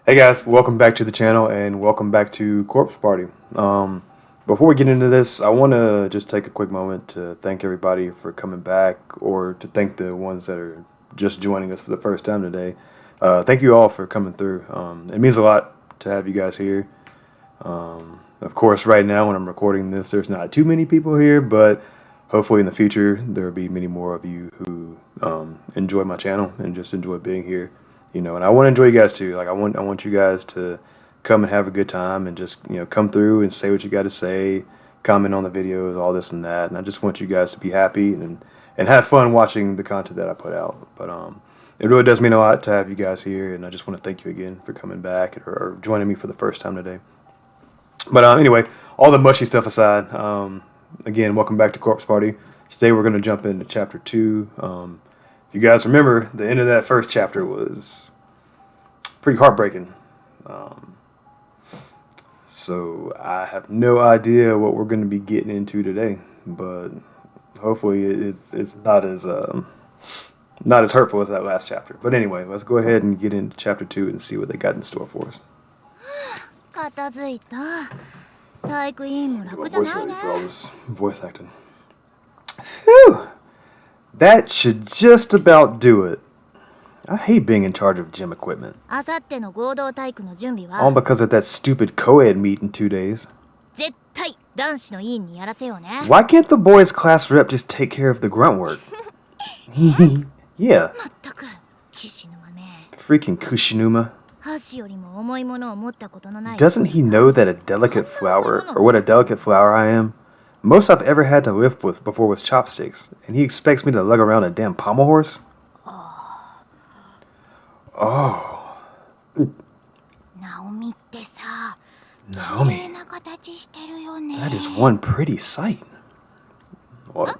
Hey guys, welcome back to the channel and welcome back to Corpse Party. Before we get into this, I want to just take a quick moment to thank everybody for coming back, or to thank the ones that are just joining us for the first time today. Thank you all for coming through. It means a lot to have you guys here. Of course, right now when I'm recording this, there's not too many people here, but hopefully in the future there will be many more of you who enjoy my channel and just enjoy being here. And I want to enjoy you guys too. Like I want you guys to come and have a good time and just come through and say what you got to say, comment on the videos, all this and that. And I just want you guys to be happy and have fun watching the content that I put out. But it really does mean a lot to have you guys here, and I just want to thank you again for coming back or joining me for the first time today. But anyway, all the mushy stuff aside, again, welcome back to Corpse Party. Today we're going to jump into chapter 2. If you guys remember, the end of that first chapter was pretty heartbreaking. So I have no idea what we're going to be getting into today, but hopefully it's not as hurtful as that last chapter. But anyway, let's go ahead and get into chapter 2 and see what they got in store for us. Voice acting. Phew! That should just about do it. I hate being in charge of gym equipment. All because of that stupid co-ed meet in 2 days. Why can't the boys' class rep just take care of the grunt work? Yeah. Freaking Kushinuma. Doesn't he know that a delicate flower, or what a delicate flower I am? Most I've ever had to lift with before was chopsticks, and he expects me to lug around a damn pommel horse? Oh. Naomi. That is one pretty sight. What?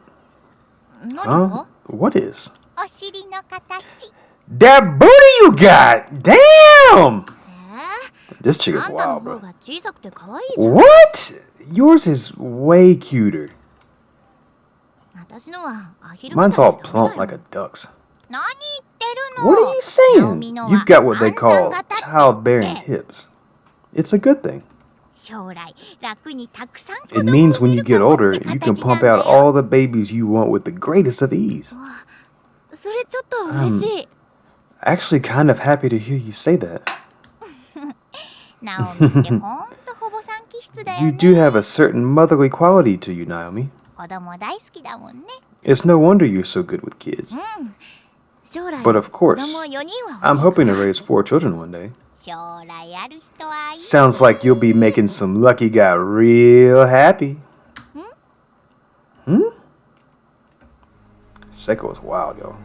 Huh? What is? That booty you got! Damn! This chick is wild, bro. What? Yours is way cuter. Mine's all plump like a duck's. What are you saying? You've got what they call childbearing hips. It's a good thing. It means when you get older, you can pump out all the babies you want with the greatest of ease. I'm actually kind of happy to hear you say that. You do have a certain motherly quality to you, Naomi. It's no wonder you're so good with kids. But of course, I'm hoping to raise 4 children one day. Sounds like you'll be making some lucky guy real happy. Seiko is wild, y'all.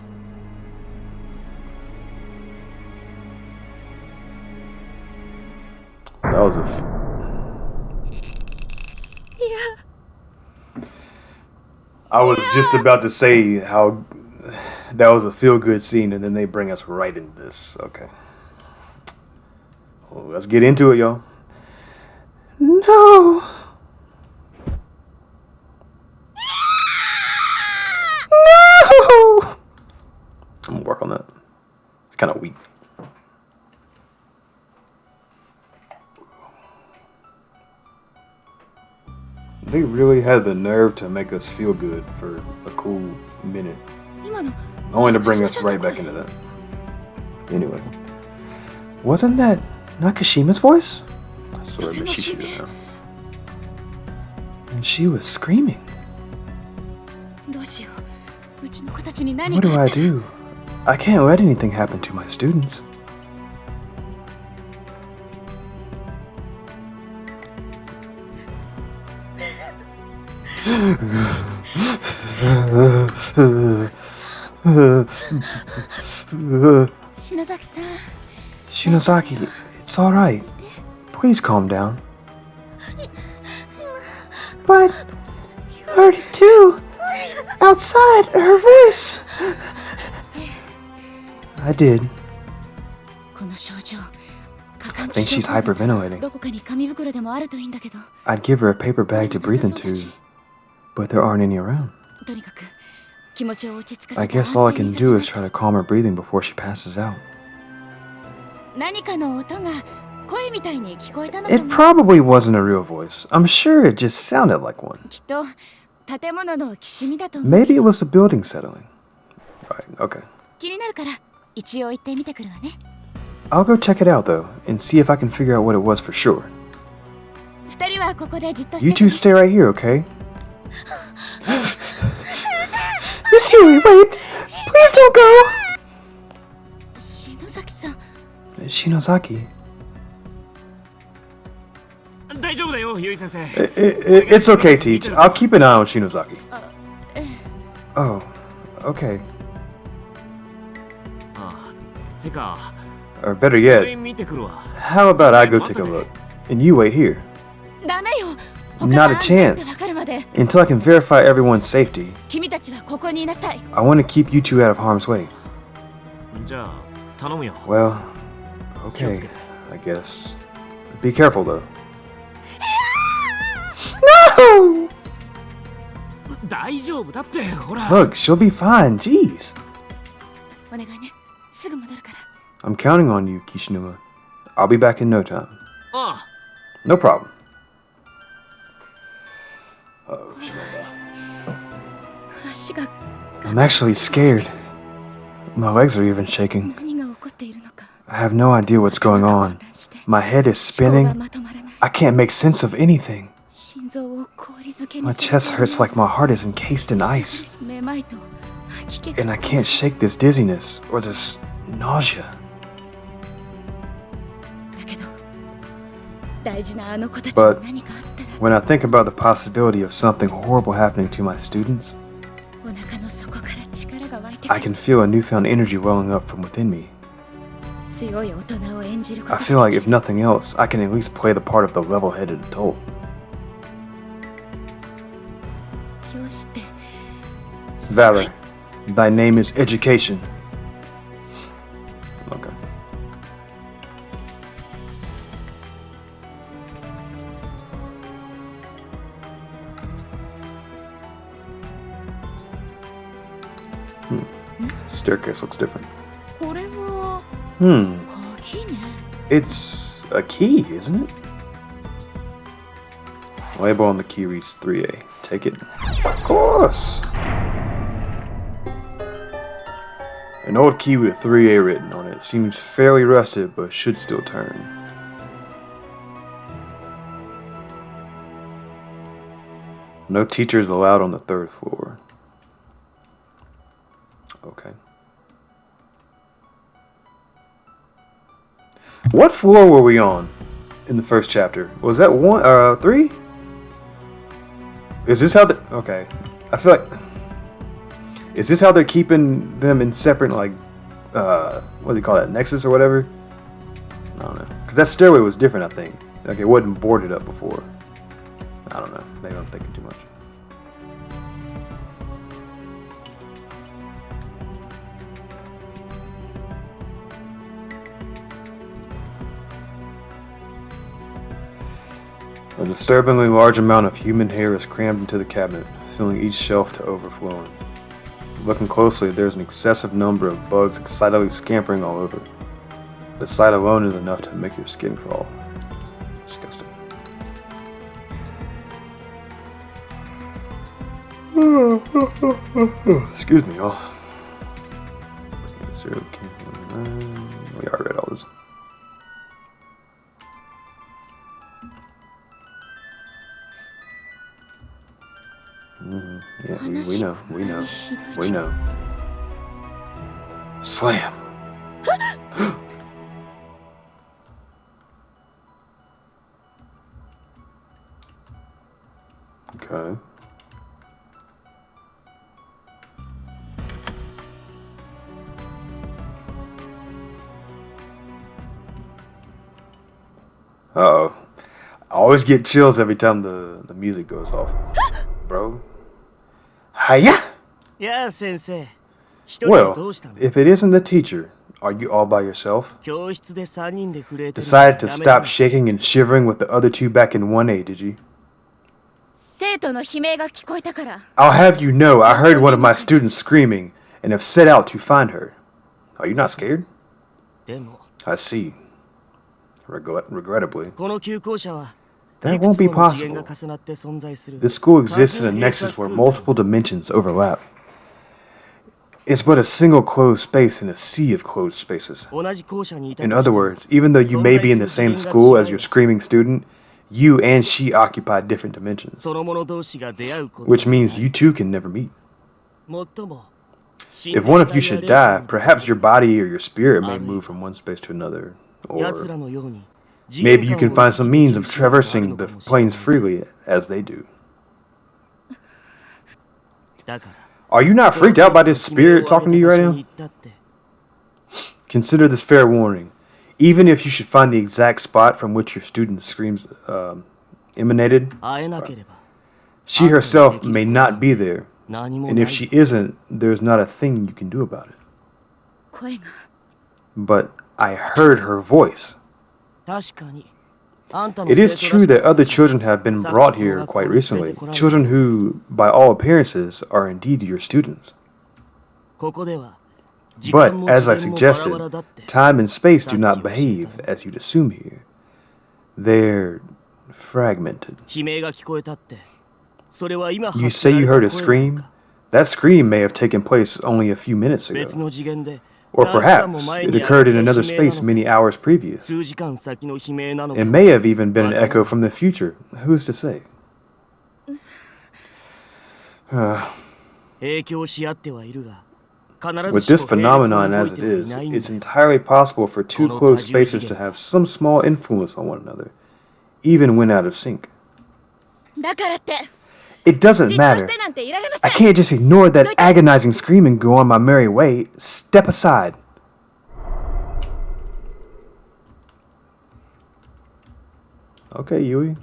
That was I was just about to say how that was a feel-good scene, and then they bring us right into this. Okay. Well, let's get into it, y'all. No. No. I'm gonna work on that. It's kind of weak. They really had the nerve to make us feel good for a cool minute. Only to bring us right back into that. Anyway. Wasn't that Nakashima's voice? I swear to Mishishi now. And she was screaming. What do I do? I can't let anything happen to my students. Shinozaki, it's alright. Please calm down. But you heard it too. Outside, her voice. I did. I think she's hyperventilating. I'd give her a paper bag to breathe into, but there aren't any around. I guess all I can do is try to calm her breathing before she passes out. It probably wasn't a real voice. I'm sure it just sounded like one. Maybe it was the building settling. Right, okay. I'll go check it out though, and see if I can figure out what it was for sure. You two stay right here, okay? Miss Yui, wait! Please don't go! Shinozaki. It's okay, Teach. I'll keep an eye on Shinozaki. Oh, okay. Or better yet, how about I go take a look, and you wait here? Not a chance. Until I can verify everyone's safety. I want to keep you two out of harm's way. Well, okay, I guess. Be careful though. No! Look, she'll be fine, jeez. I'm counting on you, Kishinuma. I'll be back in no time. No problem. Oh, I'm actually scared. My legs are even shaking. I have no idea what's going on. My head is spinning. I can't make sense of anything. My chest hurts like my heart is encased in ice. And I can't shake this dizziness or this nausea. But when I think about the possibility of something horrible happening to my students, I can feel a newfound energy welling up from within me. I feel like if nothing else, I can at least play the part of the level-headed adult. Valor, thy name is education. Okay. Staircase looks different. It's a key, isn't it? Label on the key reads 3A. Take it. Of course! An old key with 3A written on it. Seems fairly rusted, but should still turn. No teachers allowed on the 3rd floor. Okay. What floor were we on in the first chapter? Was that 3? Is this how the... Okay. I feel like... Is this how they're keeping them in separate, like, what do you call that, nexus or whatever? I don't know. Because that stairway was different, I think. Like, it wasn't boarded up before. I don't know. Maybe I'm thinking too much. A disturbingly large amount of human hair is crammed into the cabinet, filling each shelf to overflowing. Looking closely, there's an excessive number of bugs excitedly scampering all over. The sight alone is enough to make your skin crawl. Disgusting. Excuse me, y'all. We already read all this. Yeah, we know. Slam. Okay. Uh-oh. I always get chills every time the music goes off. Bro. Hiya! Yeah, sensei. Well, if it isn't the teacher, are you all by yourself? Decided to stop shaking and shivering with the other two back in 1A, did you? I'll have you know, I heard one of my students screaming and have set out to find her. Are you not scared? I see. Regrettably, この急行車は that いく won't つ be もの次元が possible. 重なって存在する This school exists in a nexus where multiple dimensions overlap. It's but a single closed space in a sea of closed spaces. 同じ校舎にいた In として other も words, even though you may be in the same school as your screaming student, you and she occupy different dimensions, その者同士が出会うこと which means you two can never meet. もっとも If one of you should die, perhaps your body or your spirit may move from one space to another, or 奴らのように maybe you can find some means of traversing the planes freely as they do. だから Are you not freaked out by this spirit talking to you right now? Consider this fair warning. Even if you should find the exact spot from which your student's screams emanated, 会えなければ she herself may not be there. 何も And な if い she isn't, there's not a thing you can do about it. 声が But I heard her voice. 確かにあんたの It is 生徒 true らし that other children have been brought here quite recently. Children who, by all appearances, are indeed your students. ここでは時 But, 間も as I 次元もバラバ suggested, ラだって time and space do not behave as you'd assume here. They're fragmented. 悲鳴が聞こえたってそれは今 You 発せ say ら you れ heard た a 声なの scream? か That scream may have taken place only a few minutes 別 ago. の次元で Or 何時間も perhaps 前 it に occurred in あった another 悲鳴な space の many か hours previous. 数時間先の悲鳴なのか It may have even been an echo from the future. Who's to say? 影響し合ってはいるが必 With ずし this も並列に phenomenon 動 as い it てはい is, ないんだ it's entirely possible for two closed spaces to have some small influence on one another, even when out of sync. だからって It じ doesn't っとし matter. てなんていられませ I ん can't just ignore that agonizing scream and go on my merry way. Step aside. Okay, Yui.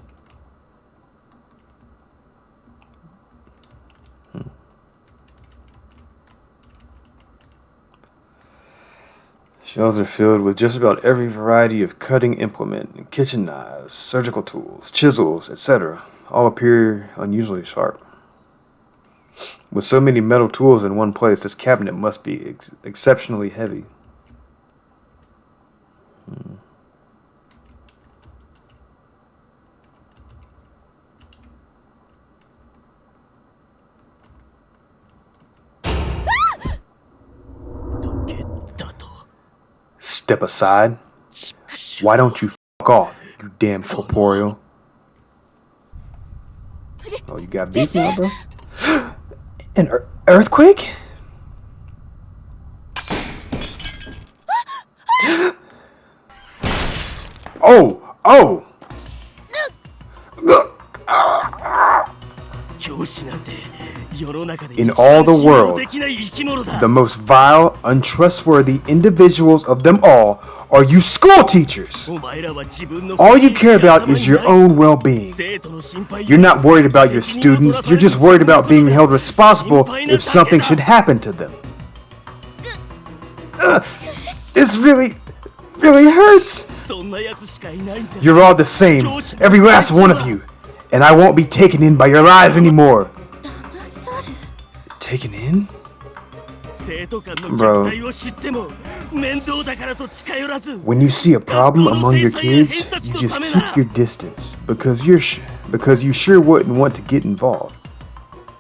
Shelves are filled with just about every variety of cutting implement, kitchen knives, surgical tools, chisels, etc. All appear unusually sharp. With so many metal tools in one place, this cabinet must be exceptionally heavy. Step aside. Why don't you fuck off, you damn corporeal? Oh, you got beef now, bro? An earthquake? Oh! Oh! 教師なんて世の中で In 一番 all the 信用 world, できない生き物だ The most vile, untrustworthy individuals of them all are you school teachers! お前らは自分の All you care about is your own well-being. 生徒の心配 You're not worried about your students, you're just worried about being held responsible if something should happen to them. This really hurts. そんなやつしかいないんだ You're all the same, every last one of you. And I won't be taken in by your lies anymore. 騙され Taken in? 生徒間の Bro. 虐待を知っても面倒だからと近寄らず When you see a problem among your kids, you just keep your distance because you sure wouldn't want to get involved.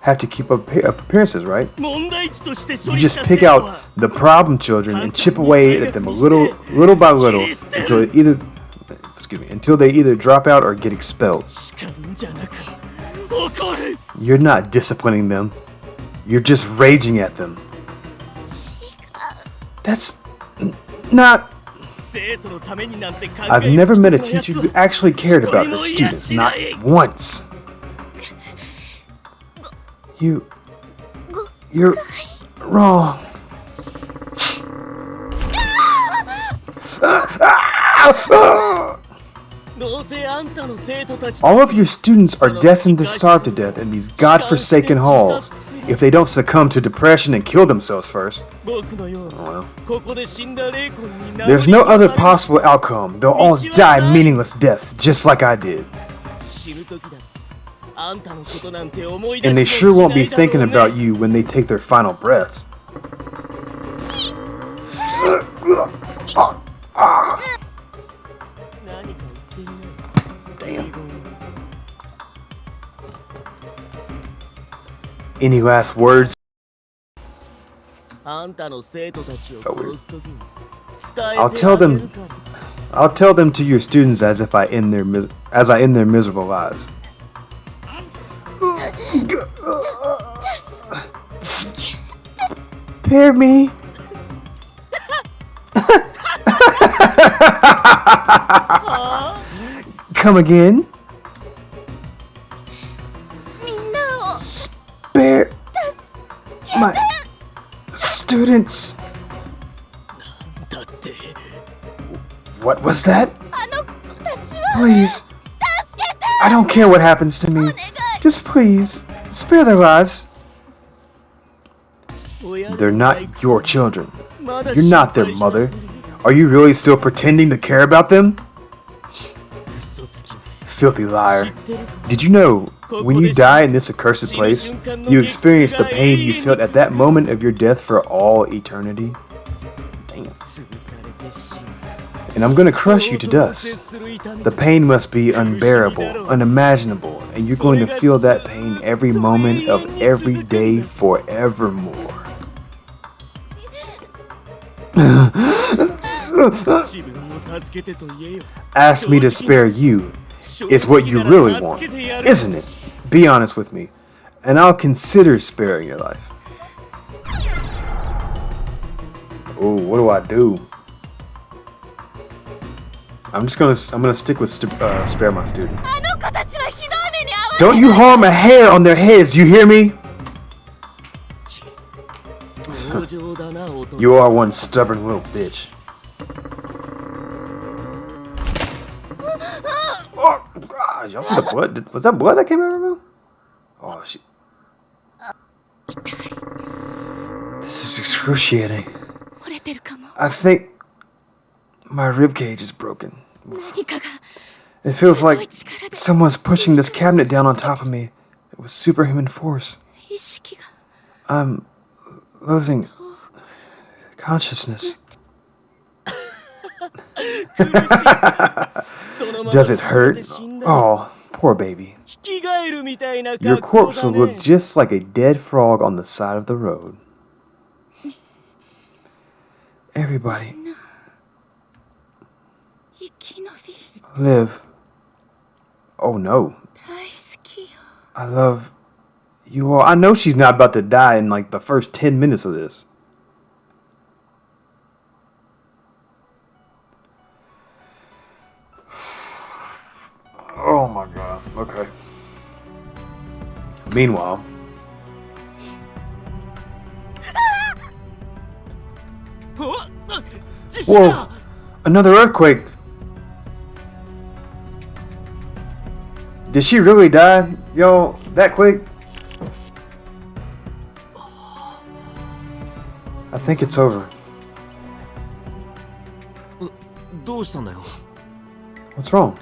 Have to keep up appearances, right? 問題児として処 You 理し just た pick 生徒 out は the problem children and chip away at them little by little until they either drop out or get expelled. 叱るんじゃなく怒る You're not disciplining them. You're just raging at them. That's not. 生徒のためになんて考え I've る never 人 met a のやつ teacher は who actually cared about her 一人もいや students, しない not once. You're wrong. どうせあんたの生徒たち All of your students are destined to starve to death in these godforsaken halls if they don't succumb to depression and kill themselves first. 僕のようなここで死んだ霊魂に There's no other possible outcome. They'll all die meaningless deaths, just like I did. 死ぬ時だあんたのことなんて思い出 And し they も sure し won't な be いだろう thinking ね about you when they take their final breaths. Damn. Any last words? あんたの生徒たちを殺すときに伝え I'll て tell あげ them. るから I'll tell them to your students as if I end their miserable lives. Spare me. Come again. みんなを Spare my students. だって What was that? あの子たちは Please. I don't care what happens to me. Just please, spare their lives. 親が They're not your children. まだ You're not their 心配したの mother. に Are you really still pretending to care about them? 嘘つき Filthy 知 liar. ってる Did you know when you die in this accursed place, you experience the pain you felt at that moment of your death for all eternity? Damn. 潰されて死ぬ And I'm gonna crush you to dust. The pain must be unbearable, unimaginable, and you're going to feel that pain every moment of every day forevermore. 自分を助けてと言えよ Ask me to spare you is what you really want, isn't it? Be honest with me, and I'll consider sparing your life. Oh, what do I do? I'm gonna stick with spare my student. あの子たちはひどい目に遭わ Don't you harm a hair on their heads, you hear me? 強情だな男 You are one stubborn little bitch. Oh, God, y'all see the blood? Was that blood that came out of her mouth? Oh, shit. This is excruciating. 折れてるかも I think my rib cage is broken. 何かが It feels すごい like 力で someone's pushing this cabinet down on top of me with superhuman force. 意識が I'm losing consciousness. そのまま Does it 潰れて hurt? 死んだ Oh, poor baby. 生き返るみたいな Your 格好 corpse だ will look ね just like a dead frog on the side of the road. Everybody, 生き延び live. Oh no. 大好きよ I love you all. I know she's not about to die in like the first 10 minutes of this. Oh my god. Okay. Meanwhile, whoa, another earthquake. Did she really die, yo, that quick? I think it's over. どうしたんだよ What's wrong?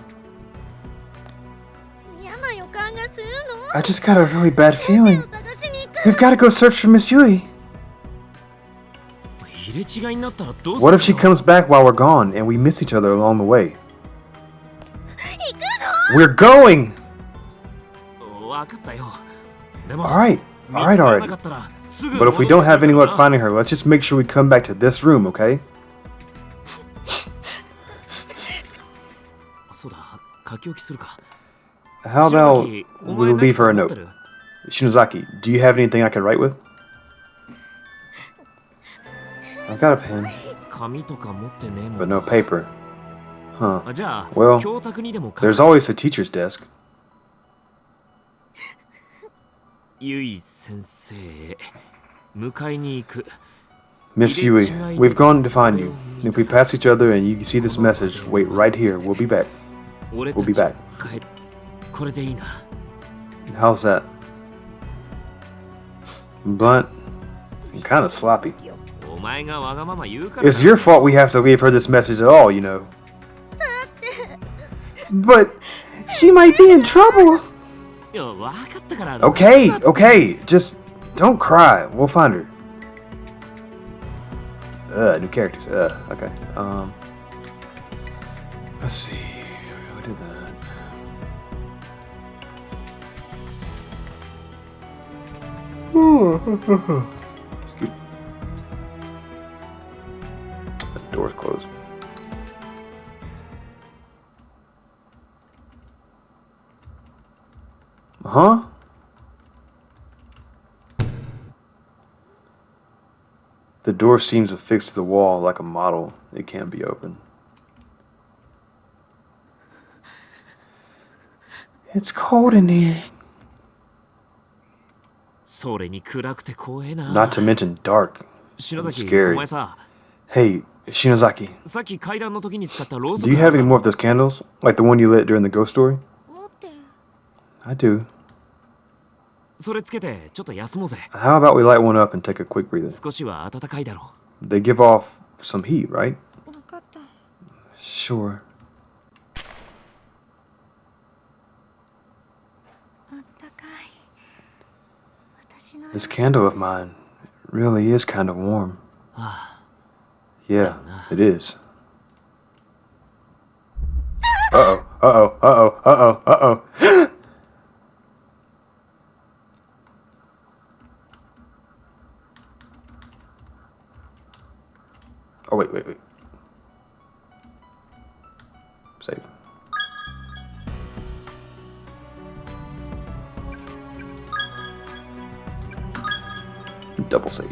嫌な予感がするの I just got a really bad 先生 feeling. を探しに行く We've got to go search for Miss Yui. 入れ違いになったらどうす What る if she comes back while we're gone and we miss each other along the way? 行くの We're going! わかったよでも Alright, 見 alright つからな already. かったらすぐ But if we 戻 don't ってく have る any から luck finding her, let's just make sure we come back to this room, okay? そうだ書き置きするか How about 篠崎お前 we'll leave her a 何か持って note? る Shinozaki, do you have anything I can write with? I've got a pen, 紙とか持ってねえも but ん no paper. Huh. あじゃあ Well, 教託にでも書く There's always a teacher's desk. ゆい先生迎えに行く Miss Yui, we've gone to find you. If we pass each other and you see this message, wait right here. We'll be back. 俺 We'll be た back. ち帰これでいいな How's that? Blunt and kind of sloppy. お前がわがまま言うから It's your fault we have to leave her this message at all, you know. But she might be in trouble. いやわかったから Okay, okay. Just don't cry. We'll find her. New characters. Okay. Let's see. I did that. Excuse me. The door's closed. Huh? The door seems affixed to the wall like a model. It can't be opened. It's cold in here. それに暗くて怖えな。 Not to mention dark. 篠 It's 崎、 scary. お前さ、 Hey, Shinozaki, さっき階段の時に使ったろうそ do く you あ have る any か more of those candles? Like the one you lit during the ghost story? 持ってる。 I do. それつけてちょっと休もうぜ。 How about we light one up and take a quick breather? 少しは暖かいだろ They give off some heat, right? 分かった。 Sure. あったかい。私の This candle of mine really is kind of warm. う。は Yeah, it is. Uh-oh, uh-oh, uh-oh, uh-oh, uh-oh. Oh, wait. Save. Double save.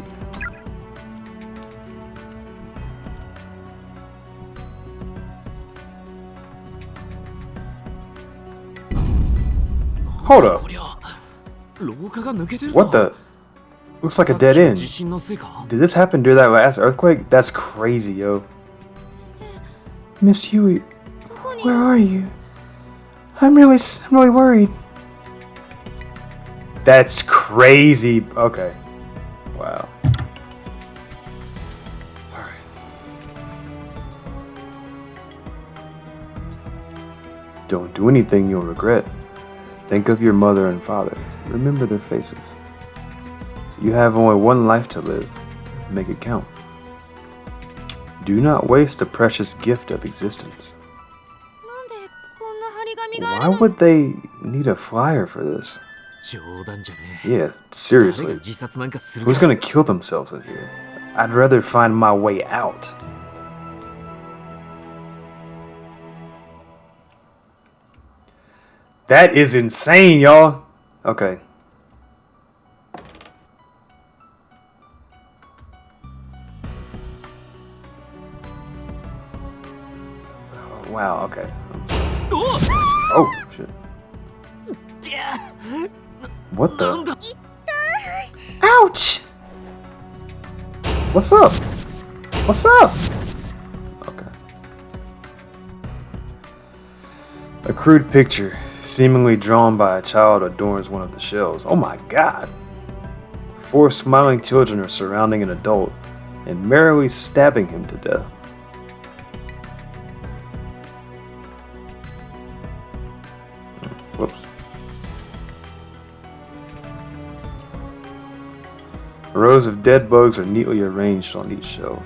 Hold あ、 up. こりゃ廊下が抜けてるぞ。 What the? Looks like a さっき dead の end. 地震のせいか。 Did this happen during that last earthquake? That's crazy, yo. 先 Miss Huey, 生、どこに where are you? I'm really worried. That's crazy. Okay. Wow. Alright. Don't do anything you'll regret. Think of your mother and father. Remember their faces. You have only one life to live. Make it count. Do not waste the precious gift of existence. なんでこんな張り紙があ Why るの would they need a flyer for this? 冗談じゃねえ。 Yeah, 誰が seriously. 自殺なんかする Who's か。 gonna kill themselves in here? I'd rather find my way out. That is insane, y'all. Okay. Oh, wow, okay. おっ Oh, shit. いや What なん the? だ Ouch! What's up? What's up? Okay. A crude picture, seemingly drawn by a child, adorns one of the shelves. Oh my god! 4 smiling children are surrounding an adult and merrily stabbing him to death. Whoops. Rows of dead bugs are neatly arranged on each shelf.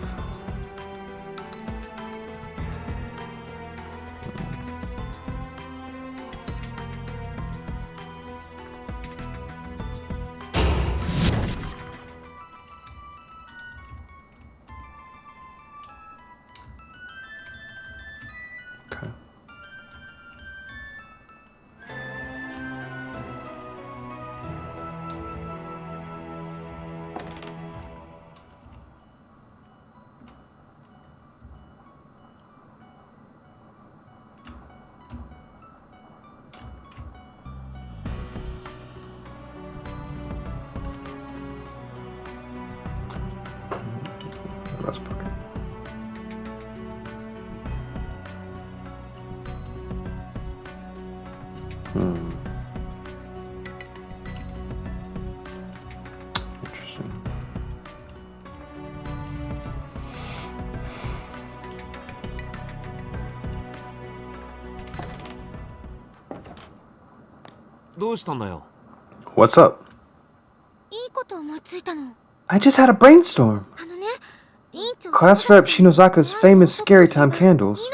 Okay. Rust bucket. Interesting. What's up? いいこと思いついたの。 I just had a brainstorm. あのね、Class rep Shinozaka's famous scary time candles.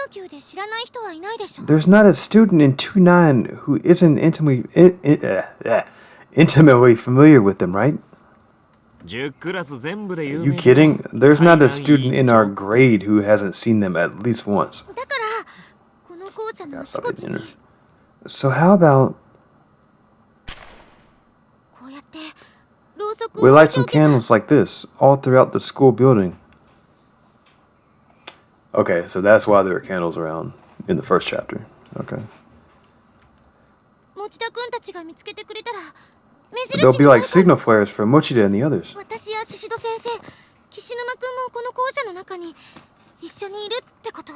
There's not a student in 2-9 who isn't intimately familiar with them, right? 10クラス全部で Are 有 you 名な kidding? There's not a 海外 student in 委員 our 長 grade who hasn't seen them at least once. だからこの校舎のあちこちに So how about こうやってろうそく we を light 置い some ておけば candles like this all throughout the school building? Okay, so that's why there are candles around in the first chapter. Okay. 持田くんたちが見つけてくれたら目印 They'll に be な like るか signal も flares for Mochida and the others. 私や宍戸先生岸沼くんもこの校舎の中に一緒にいるってこと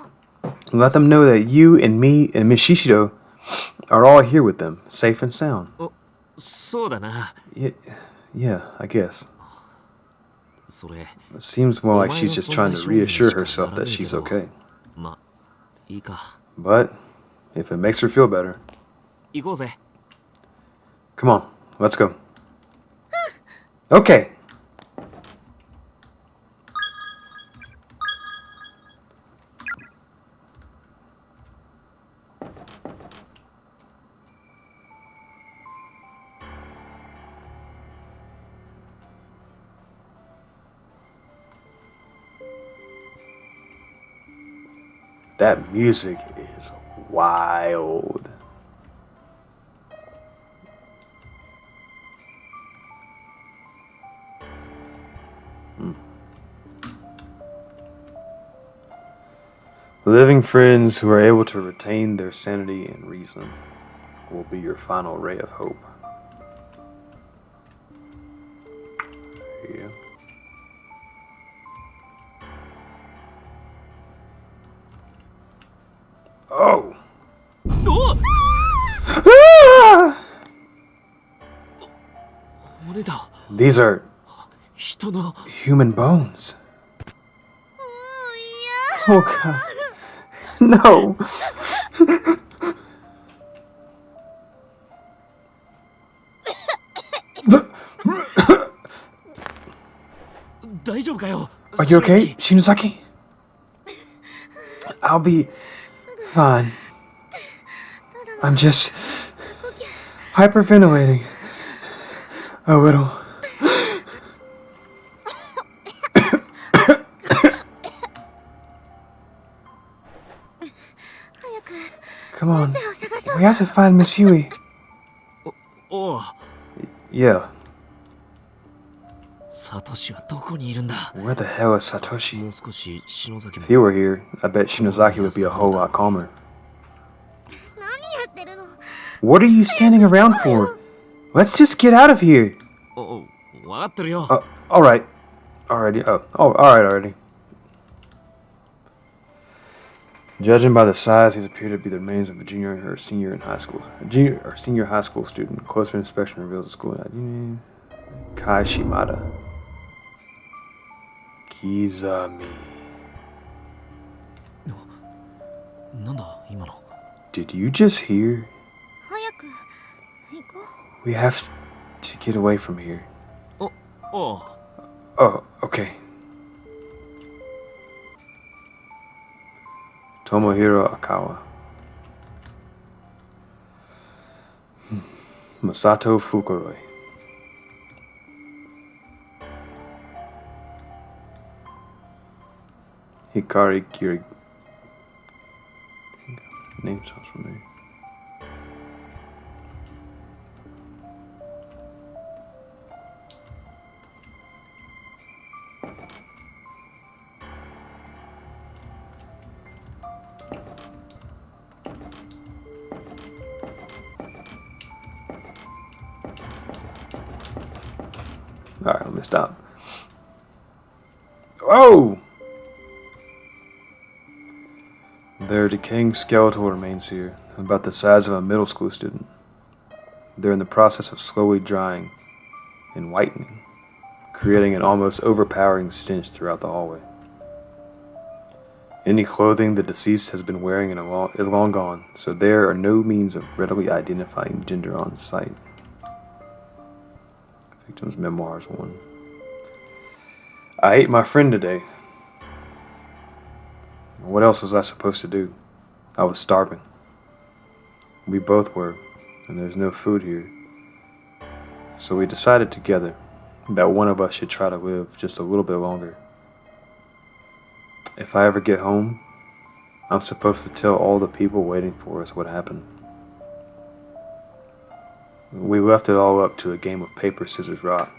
Let them know that you and me and Miss Shishido are all here with them, safe and sound. おそうだな Yeah, I guess. それ It seems more like お前の she's just 存 trying 在 to 証明にしか reassure herself なら that ねえけ she's ど okay. まいいか But if it makes her feel better, 行こうぜ come on, let's go. Okay. That music is wild. Living friends who are able to retain their sanity and reason will be your final ray of hope. Yeah. Oh! お Ah! 骨だ These are 人の human bones. もう Oh god. No. 大丈夫かよ Are you okay, Shinozaki? I'll be fine. I'm just hyperventilating a little. Come on. 先生を探そう We have to find Miss Huey. おう Yeah. サトシはどこにいるんだ Where the hell is Satoshi? もう少し篠崎も If he were here, I bet Shinozaki would be a whole lot calmer. 何やってるの What are you standing around for? Let's just get out of here. お分かってるよ Alright. Alrighty. Alright already. Judging by the size, these appear to be the remains of a junior or senior in high school. A junior or senior high school student. Closer inspection reveals the school. Kai Shimada. Kizami. なんだ今の Did you just hear? 早く行こ We have to get away from here. おおう Oh, okay. Tomohiro Akawa. Masato Fukuroi. Hikari Kiri. Name sounds familiar. Alright, let me stop. Oh! There are decaying skeletal remains here, about the size of a middle school student. They're in the process of slowly drying and whitening, creating an almost overpowering stench throughout the hallway. Any clothing the deceased has been wearing is long gone, so there are no means of readily identifying gender on sight. Victim's Memoirs 1. I ate my friend today. What else was I supposed to do? I was starving. We both were, and there's no food here. So we decided together that one of us should try to live just a little bit longer. If I ever get home, I'm supposed to tell all the people waiting for us what happened. We left it all up to a game of paper, scissors, rock.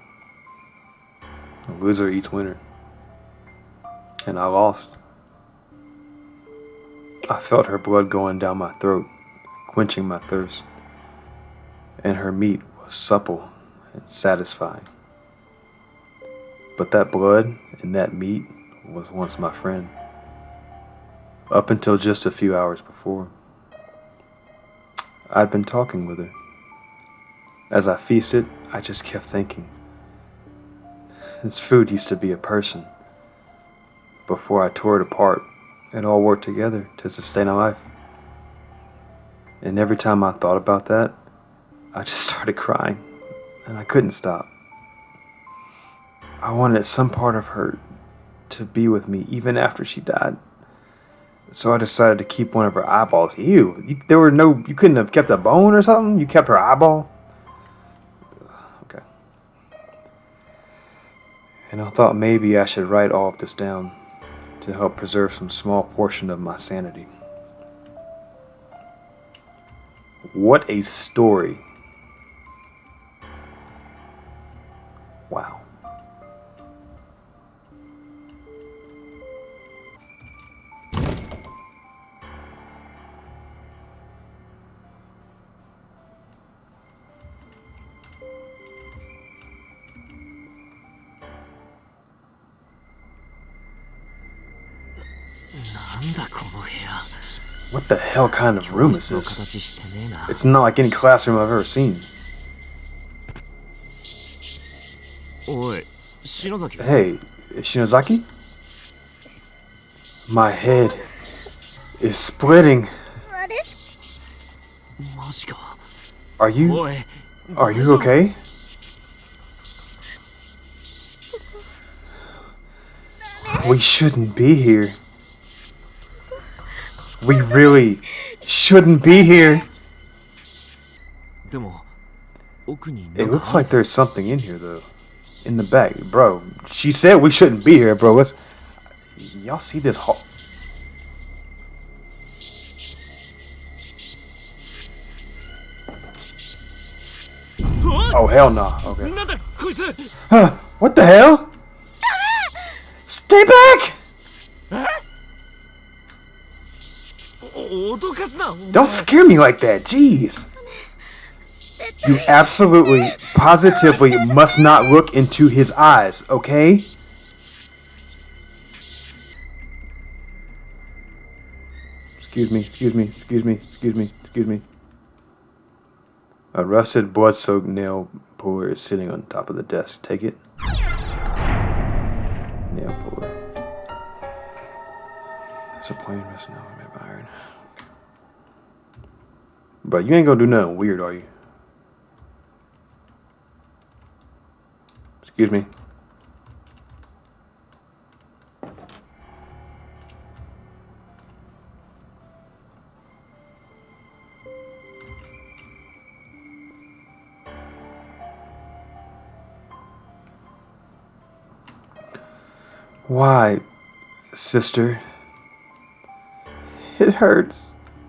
The loser eats winner. And I lost. I felt her blood going down my throat, quenching my thirst. And her meat was supple and satisfying. But that blood and that meat was once my friend. Up until just a few hours before. I'd been talking with her. As I feasted, I just kept thinking. This food used to be a person. Before I tore it apart, it all worked together to sustain a life. And every time I thought about that, I just started crying, and I couldn't stop. I wanted some part of her to be with me even after she died. So I decided to keep one of her eyeballs. Ew, you couldn't have kept a bone or something? You kept her eyeball? Okay. And I thought maybe I should write all of this down to help preserve some small portion of my sanity. What a story. Wow. What the hell kind of room is this? It's not like any classroom I've ever seen. Hey, Shinozaki? My head is splitting. Are you okay? We shouldn't be here. We really shouldn't be here. It looks like there's something in here, though. In the back. Bro, she said we shouldn't be here, bro. Y'all see this hall? Oh, hell no. Okay. What the hell? Stay back! Don't scare me like that, jeez. You absolutely, positively must not look into his eyes, okay? Excuse me. A rusted, blood-soaked nail puller is sitting on top of the desk. Take it. Nail puller. It's a plain rusted nail made by iron. But you ain't gonna do nothing weird, are you? Excuse me. Why, sister? It hurts.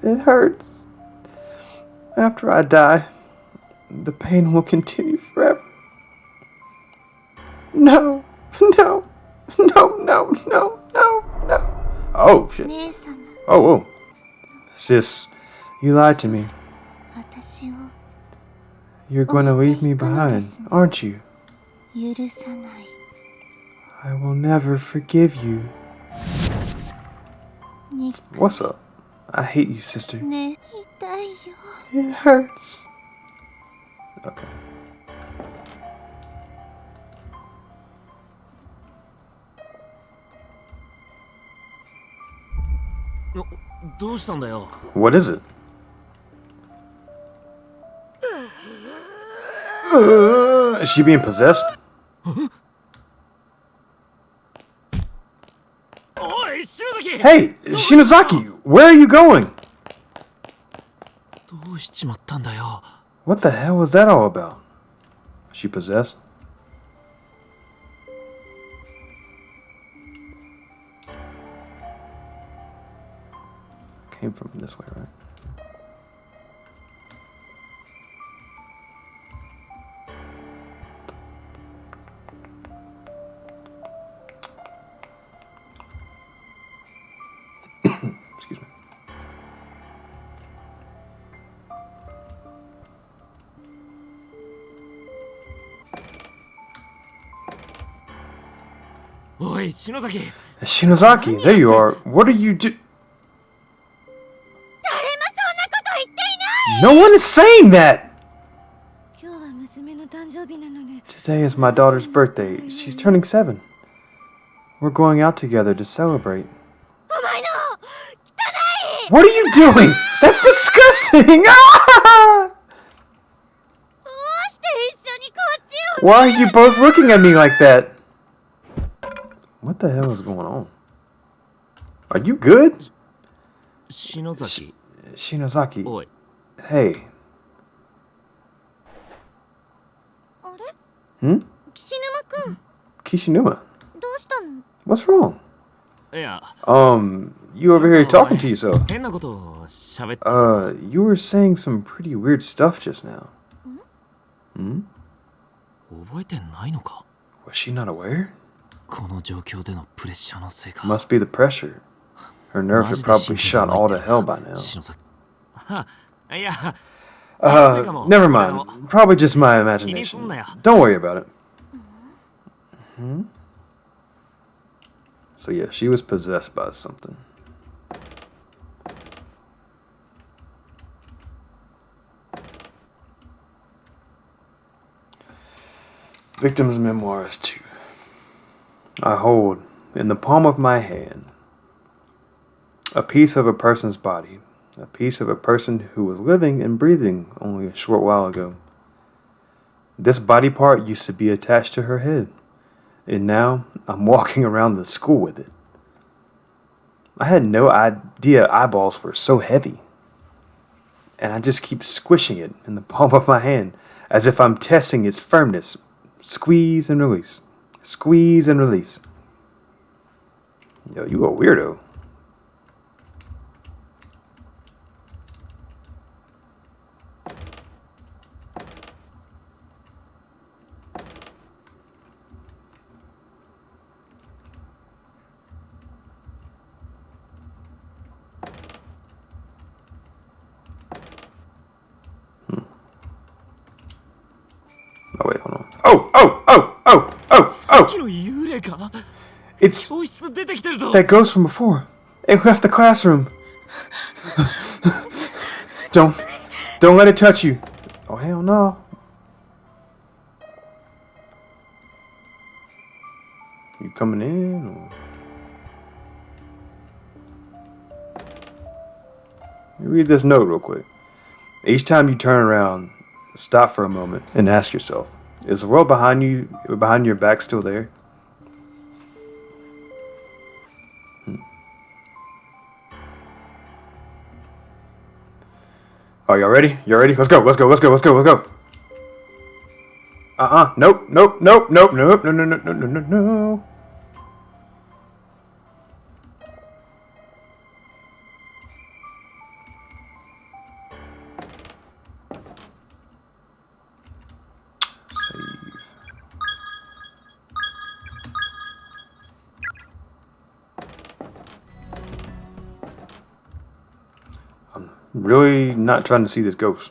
It hurts. After I die, the pain will continue forever. No. Oh, shit. Oh. Sis, you lied to me. You're going to leave me behind, aren't you? I will never forgive you. What's up? I hate you, sister. It hurts. Okay. What is it? Is she being possessed? 篠崎 Hey, Shinozaki, where are you going? どうしちまったんだよ What the hell was that all about? Was she possessed? Came from this way, right? Excuse me. おい篠崎 Shinozaki, there you are. What are you do? 誰もそんなこと言っていない。 No one is saying that! 今日は娘の誕生日なので Today is my daughter's birthday. She's turning 7. We're going out together to celebrate. お前の汚い。 What are you doing? That's disgusting! Ah! どうして一緒にこっちを Why are you both looking at me like that? What the hell is going on? Are you good? 篠崎 Shinozaki. おい Hey. あれ Hmm? 岸沼くん Kishinuma. どうしたの？ What's wrong? いや You over here talking to yourself. 変なことを喋ってたさ You were saying some pretty weird stuff just now. Hmm? 覚えてないのか Was she not aware? この状況でのプレッシャーのせいか Must be the pressure. Her nerves are probably shot all to hell by now. 篠崎はいや Never mind. Probably just my imagination. Don't worry about it. So yeah, she was possessed by something. Victim's Memoirs 2. I hold, in the palm of my hand, a piece of a person's body, a piece of a person who was living and breathing only a short while ago. This body part used to be attached to her head, and now I'm walking around the school with it. I had no idea eyeballs were so heavy, and I just keep squishing it in the palm of my hand as if I'm testing its firmness. Squeeze and release. Squeeze and release. Yo, you a weirdo. Oh, wait, hold on. Oh! 昨日幽霊か It's 教室出てきてるぞ that ghost from before. It left the classroom. Don't let it touch you. Oh, hell no. You coming in? Or... Let me read this note real quick. Each time you turn around, stop for a moment and ask yourself, is the world behind your back still there? Oh, y'all ready? Y'all ready? Let's go. Nope. No. Save. I'm really not trying to see this ghost.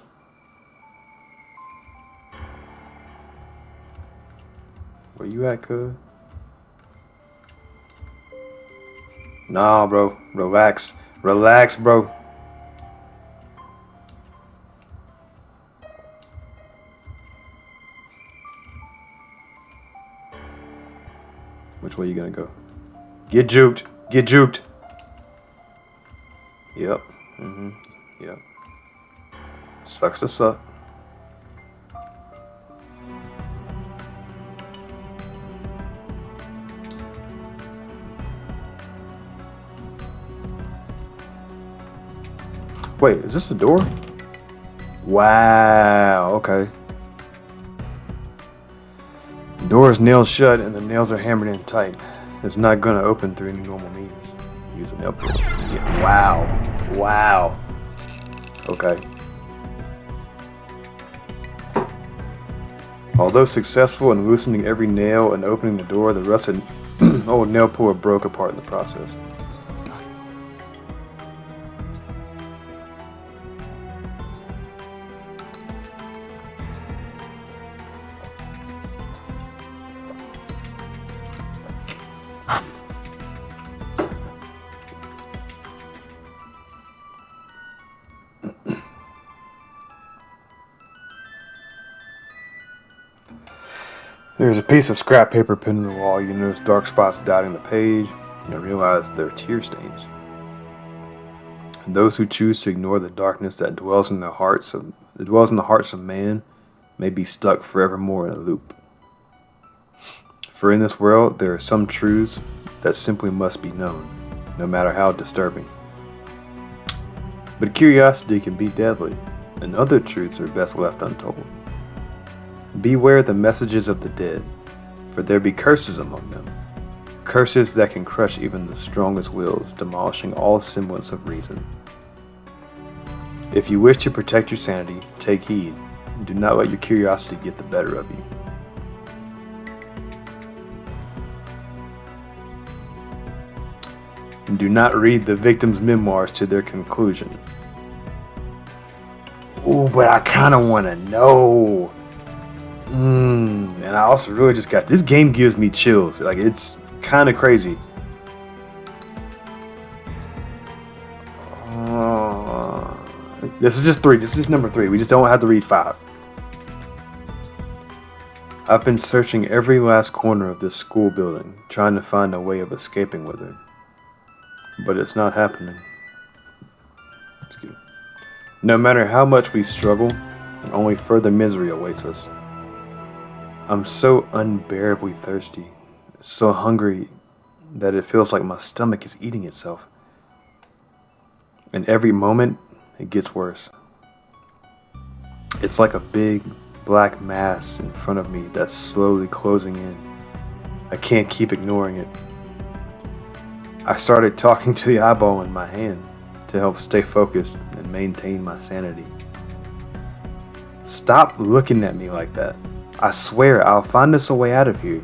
Where you at, cuz? Nah, bro. Relax, bro. Which way you gonna go? Get juked. Yep. Yep. Sucks to suck. Wait, is this a door? Wow, okay. The door is nailed shut and the nails are hammered in tight. It's not gonna open through any normal means. Use a nail pull. Yeah, wow. Wow. Okay. Although successful in loosening every nail and opening the door, the rusted old nail puller broke apart in the process. There's a piece of scrap paper pinned in the wall. You notice dark spots dotting the page and realize they're tear stains. And those who choose to ignore the darkness that dwells in the hearts of man may be stuck forevermore in a loop. For in this world there are some truths that simply must be known, no matter how disturbing. But curiosity can be deadly, and other truths are best left untold. Beware the messages of the dead, for there be curses among them. Curses that can crush even the strongest wills, demolishing all semblance of reason. If you wish to protect your sanity, take heed, and do not let your curiosity get the better of you. And do not read the victim's memoirs to their conclusion. Ooh, but I kind of want to know. And I also really just got, this game gives me chills. Like, it's kind of crazy. This is just 3. This is number 3. We just don't have to read 5. I've been searching every last corner of this school building, trying to find a way of escaping with it. But it's not happening. Excuse me. No matter how much we struggle, only further misery awaits us. I'm so unbearably thirsty, so hungry that it feels like my stomach is eating itself. And every moment, it gets worse. It's like a big black mass in front of me that's slowly closing in. I can't keep ignoring it. I started talking to the eyeball in my hand to help stay focused and maintain my sanity. Stop looking at me like that. I swear I'll find us a way out of here.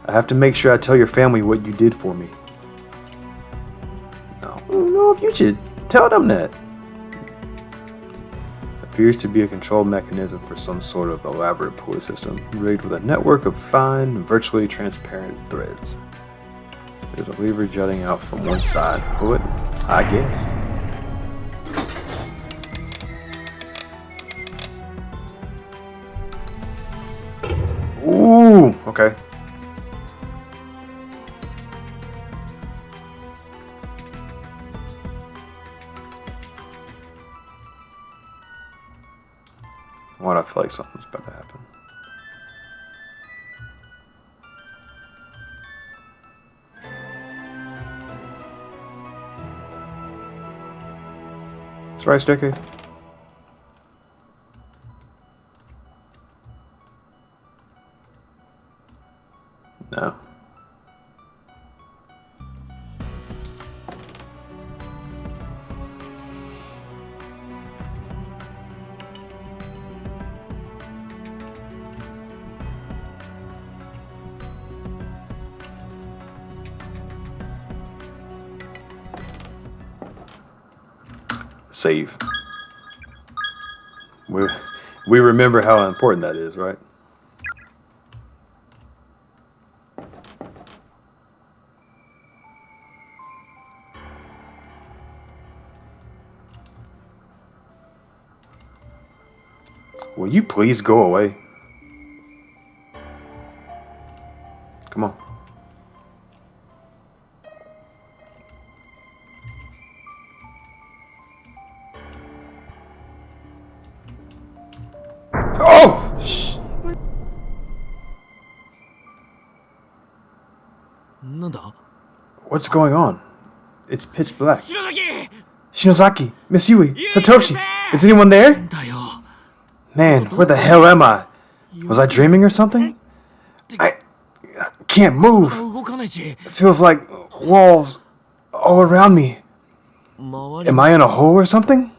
I have to make sure I tell your family what you did for me. No, you should tell them that. Appears to be a control mechanism for some sort of elaborate pulley system, rigged with a network of fine, virtually transparent threads. There's a lever jutting out from one side. Pull it, I guess. Ooh, okay. Why do I feel like something's about to happen? It's right staircase. No. Save. We remember how important that is, right? Will you please go away? Come on. Oh! Shh. なんだ What's going on? It's pitch black. 白崎 Shinozaki, Miss Yui, Satoshi, is anyone there? だよ Man, where the hell am I? Was I dreaming or something? I can't move. 動かないし It feels like walls all around me. 周り Am I in a hole or something?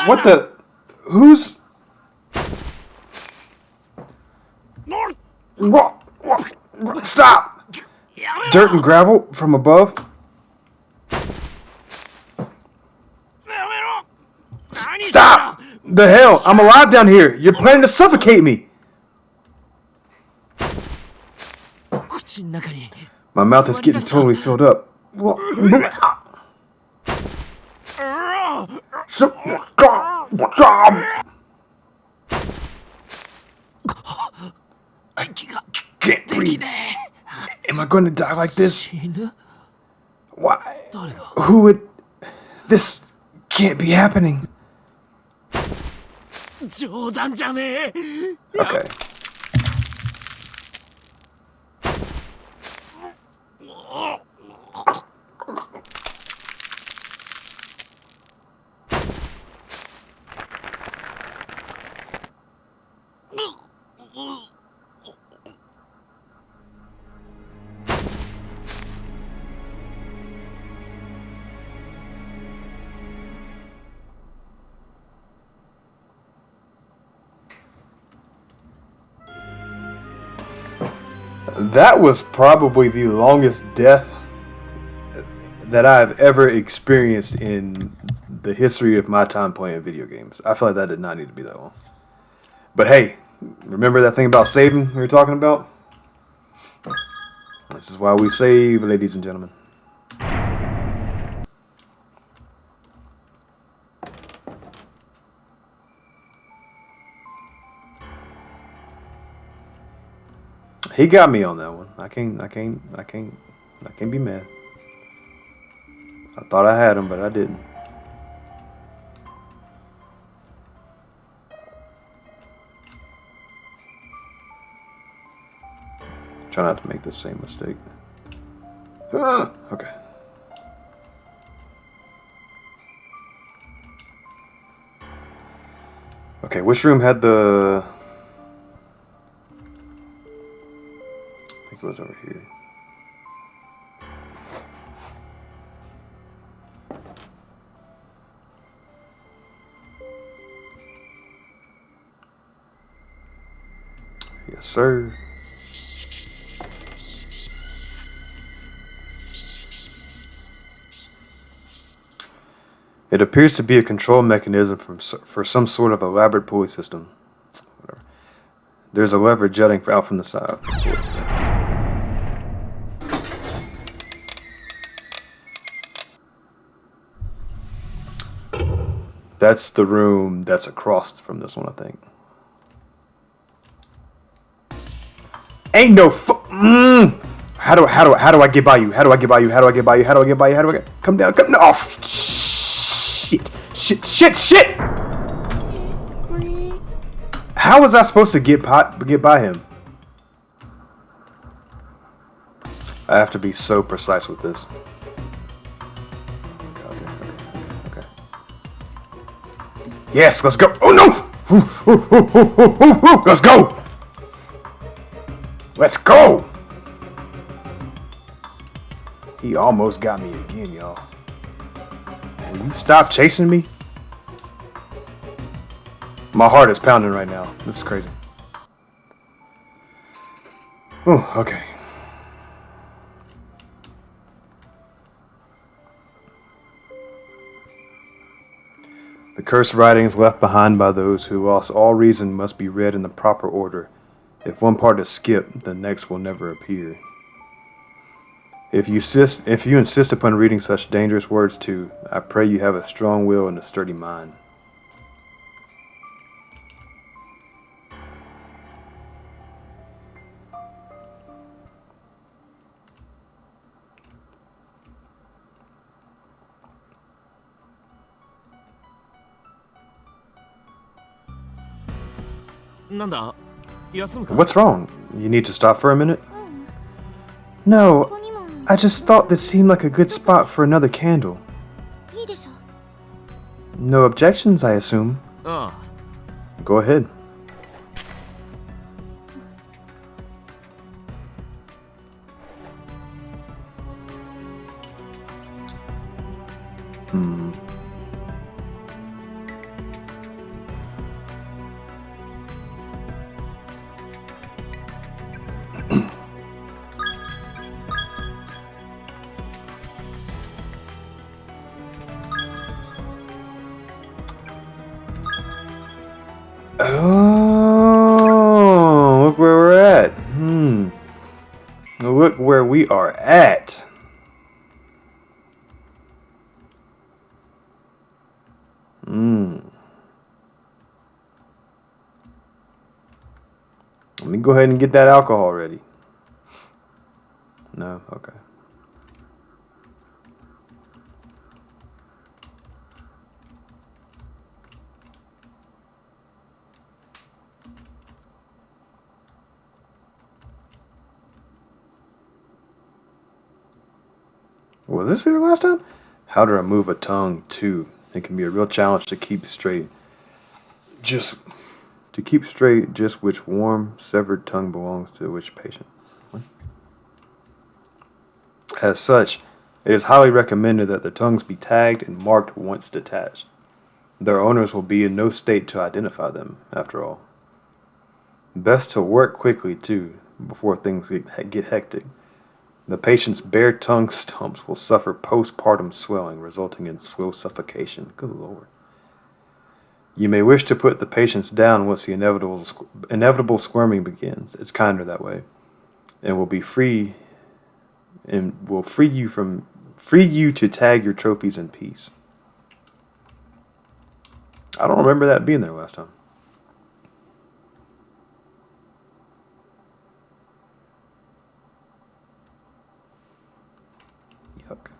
What the? Who's? What? Stop! Dirt and gravel from above? Stop! The hell? I'm alive down here. You're planning to suffocate me. 口の中に My mouth is getting totally filled up. Stop! 息が Can't でき breathe. ね Am I going to die like え this? 死ぬ Why? 誰が Who would? This can't be happening. 冗談じゃねえ Okay. That was probably the longest death that I've ever experienced in the history of my time playing video games. I feel like that did not need to be that long. But hey, remember that thing about saving we were talking about? This is why we save, ladies and gentlemen. He got me on that one. I can't be mad. I thought I had him, but I didn't. Try not to make the same mistake. Okay. Okay, which room had the... I think it was over here. Yes, sir. It appears to be a control mechanism for some sort of elaborate pulley system. Whatever. There's a lever jutting out from the side. That's the room that's across from this one, I think. Ain't no How do I get by you? How do I get by you? How do I get by you? How do I get by you? How do I get? Come down. Come. Oh, shit! How was I supposed to get by him? I have to be so precise with this. Okay. Yes, let's go. Oh no! Let's go! Let's go! He almost got me again, y'all. Will you stop chasing me? My heart is pounding right now. This is crazy. Oh, okay. The cursed writings left behind by those who lost all reason must be read in the proper order. If one part is skipped, the next will never appear. If you insist upon reading such dangerous words too, I pray you have a strong will and a sturdy mind. What's wrong? You need to stop for a minute? No, ここにも I just thought this seemed like a good spot for another candle. いいでしょ No objections, I assume. あ Go ahead. Hmm. Oh, look where we're at. Look where we are at. Let me go ahead and get that alcohol ready. No? Okay. Was this here last time? How to remove a tongue, too. It can be a real challenge to keep straight. Just which warm, severed tongue belongs to which patient. What? As such, it is highly recommended that the tongues be tagged and marked once detached. Their owners will be in no state to identify them, after all. Best to work quickly, too, before things get hectic. The patient's bare tongue stumps will suffer postpartum swelling, resulting in slow suffocation. Good Lord. You may wish to put the patients down once the inevitable squirming begins. It's kinder that way, and will free you to tag your trophies in peace. I don't remember that being there last time. Yuck.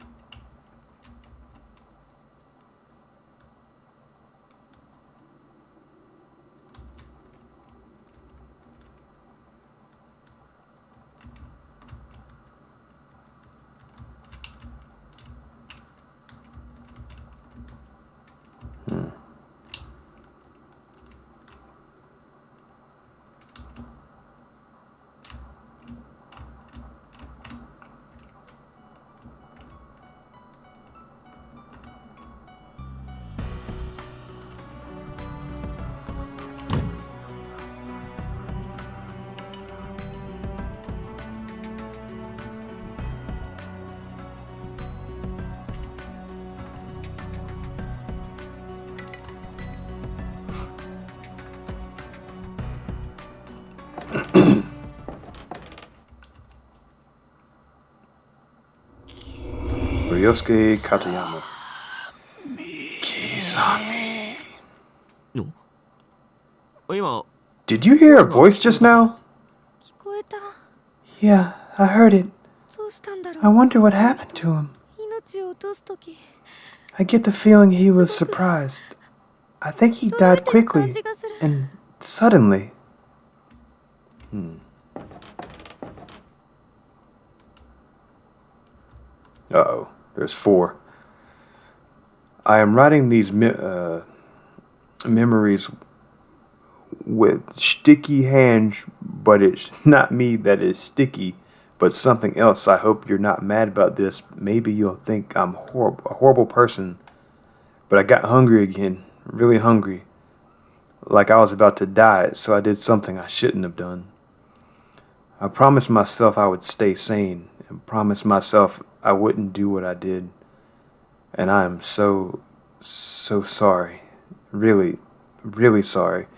Ryosuke Katayama. Kizami. 今 Did you hear a voice just now? 聞こえた Yeah, I heard it. どうしたんだろ I う wonder what happened to him. 命を落とすとき I get the feeling he was surprised. I think he 捉え died てる感 quickly じがする and suddenly. Uh-oh, there's 4. I am writing these memories with sticky hands, but it's not me that is sticky, but something else. I hope you're not mad about this. Maybe you'll think I'm a horrible person, but I got hungry again, really hungry, like I was about to die, so I did something I shouldn't have done. I promised myself I would stay sane, and promised myself I wouldn't do what I did. And I am so sorry. Really, really sorry.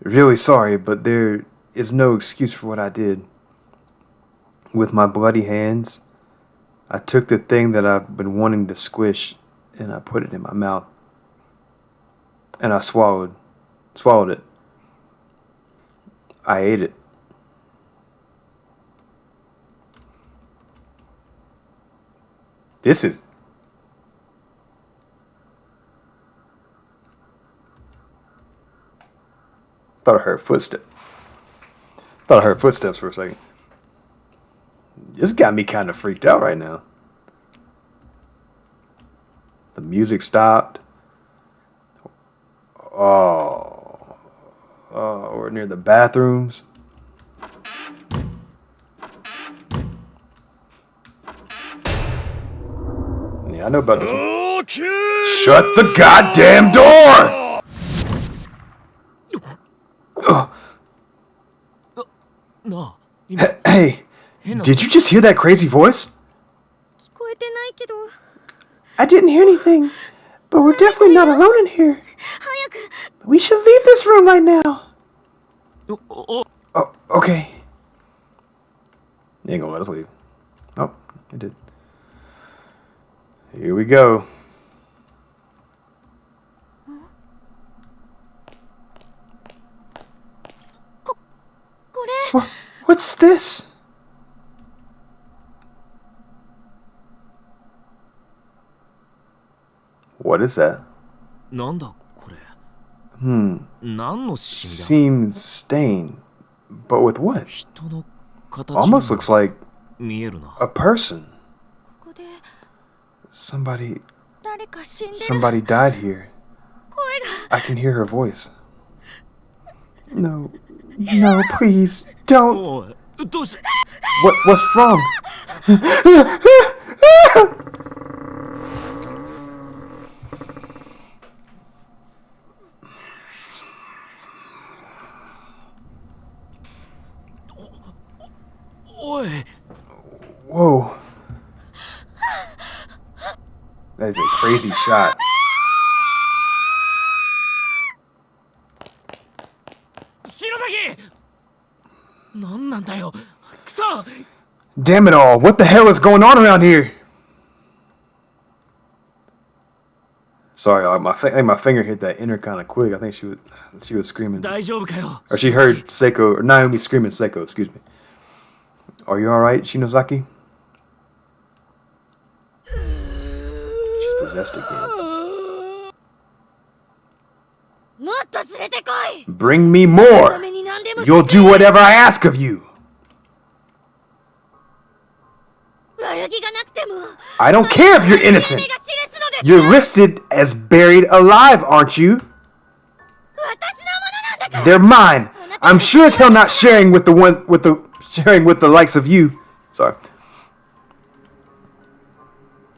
Really sorry, but there is no excuse for what I did. With my bloody hands, I took the thing that I've been wanting to squish, and I put it in my mouth. And I swallowed it. I ate it. This is... Thought I heard footsteps for a second. This got me kind of freaked out right now. The music stopped. Oh, we're near the bathrooms. Yeah, I know about this. Shut the goddamn door! No. Hey, did you just hear that crazy voice? 聞こえてないけど I didn't hear anything, but we're definitely not alone in here. 早く We should leave this room right now. Oh, okay. You ain't gonna let us leave. Oh, it did. Here we go. これ What's this? What is that? なんだこれ。 Hmm. 何のシミ Seems stained, but with what? だ。人の形 Almost looks like 見えるな。 a person. ここで Somebody 誰か死んでる somebody died here. 声が I can hear her voice. No, no, please don't. おい、どうし What's wrong?おい、 Whoa. That is a crazy shot. 白崎なんなんだよ。くそ Damn it all. What the hell is going on around here? Sorry, I think my finger hit that inner kind of quick. I think she was screaming. 大丈夫かよ。 Or she heard Seiko, or Naomi screaming Seiko, excuse me. Are you alright, Shinozaki? She's possessed again. もっと連れてこい Bring me た more! めに何でも You'll do whatever I ask of you! 悪気がなくても I don't care if you're 目が innocent! 印すのです You're listed as buried alive, aren't you? 私のものなんだから They're mine! I'm sure as hell not sharing with the likes of you. Sorry.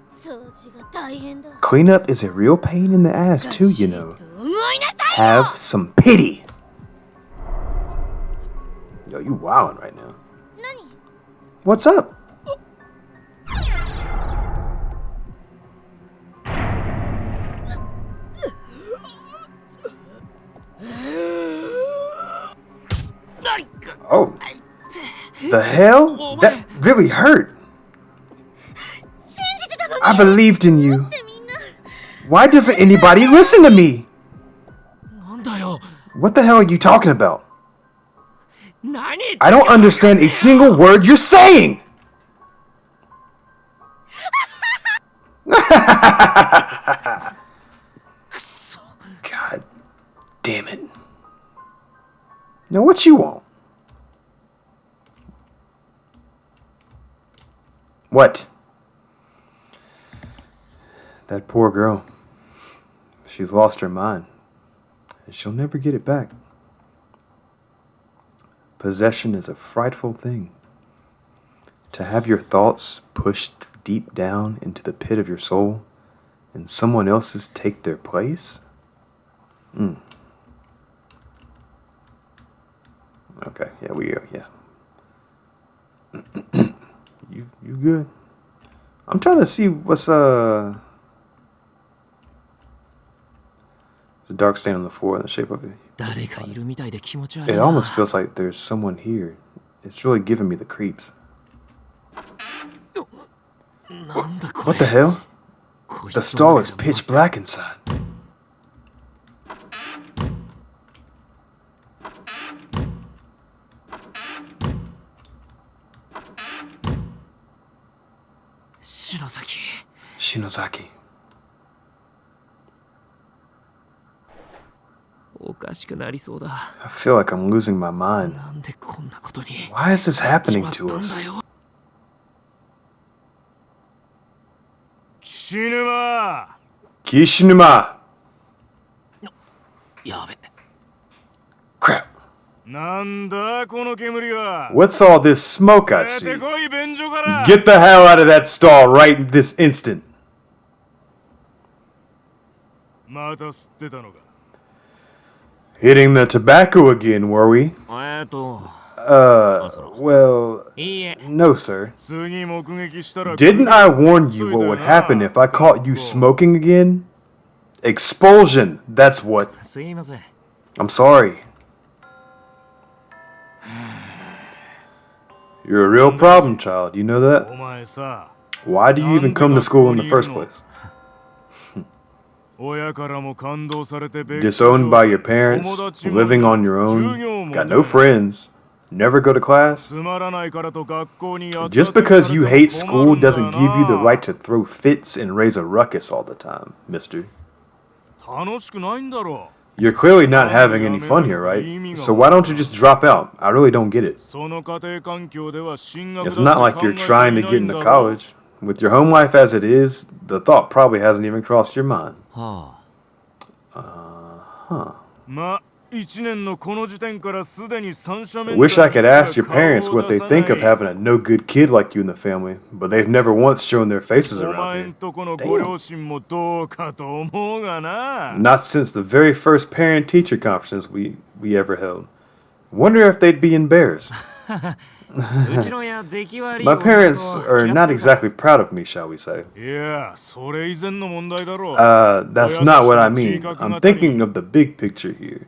掃除が大変だ Cleanup is a real pain in the ass too, you know. 思いなさいよ Have some pity! Yo, you wildin' right now. 何 What's up? Oh. The hell? That really hurt. 信じてたのに I believed in you. ってみんな Why doesn't anybody listen to me? なんだよ。 What the hell are you talking about? 何 I don't understand a single word you're saying. God damn it. Now what you want? What? That poor girl. She's lost her mind. And she'll never get it back. Possession is a frightful thing. To have your thoughts pushed deep down into the pit of your soul and someone else's take their place? Okay, yeah, yeah. You good? I'm trying to see what's the dark stain on the floor in the shape of it. 誰かいるみたいで気持ち悪い It な。 almost feels like there's someone here. It's really giving me the creeps. なんだこ What the れ。 hell? 個 The 室の stall 中 is で pitch black inside. Shinozaki. おかしくなりそうだ。 I feel like I'm losing my mind. なんでこんなことに。 Why is this し happening まった to ん us? だよ。Kishinuma! Kishinuma. やべ。 Crap. なんだこの煙は。 What's all this smoke I 出 see? てこい便所から。 Get the hell out of that stall right this instant. また吸ってたのか。 Hitting the tobacco again, were we? Well, いいえ。 no, sir. 次目撃したら。 Didn't I warn you what would happen if I caught you smoking again? Expulsion, that's what. すいません。 I'm sorry. You're a real problem, child. You know お that? 前さ。 Why do you even come to school in the first place? 親からも感動されて Disowned by your parents, living on your own, got no friends, never go to class. つまらないからと学校にやっ Just because you hate school doesn't give you the right to throw fits and raise a ruckus all the time, mister. 楽しくないんだろ You're clearly not having any fun here, right? So why don't you just drop out? I really don't get it. その家庭環境では進学だ It's って not 考 like え you're てい trying な to い get んだ into ろ college. With your home life as it is, the thought probably hasn't even crossed your mind. は Huh. ま、一年のこの時点からすでに三者面 Wish I could ask your parents what they think of having a no good kid like you in the family, but they've never once shown their faces お around 前ん here. とこのご両親もどうかと思うがな Not since the very first parent-teacher conference we ever held. Wonder if they'd be embarrassed. うちの親出来悪い My 男 parents と are 嫌 not って exactly proud of me, shall we say. いやそれ以前の問題だろ That's not what I mean. I'm thinking of the big picture here.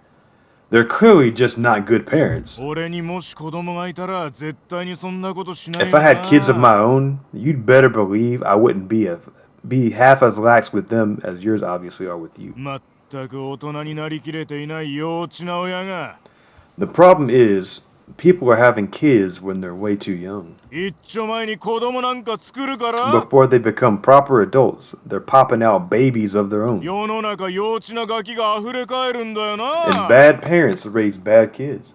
They're clearly just not good parents. 俺にもし子供がいたら絶対にそんなことしない If I had kids of my own, you'd better believe I wouldn't be half as lax with them as yours obviously are with you. まったく大人になりきれていない幼稚な親が The problem is, people are having kids when they're way too young. 一丁前に子供なんか作るから Before they become proper adults, they're popping out babies of their own. 世の中幼稚なガキが溢れ返るんだよな And bad parents raise bad kids.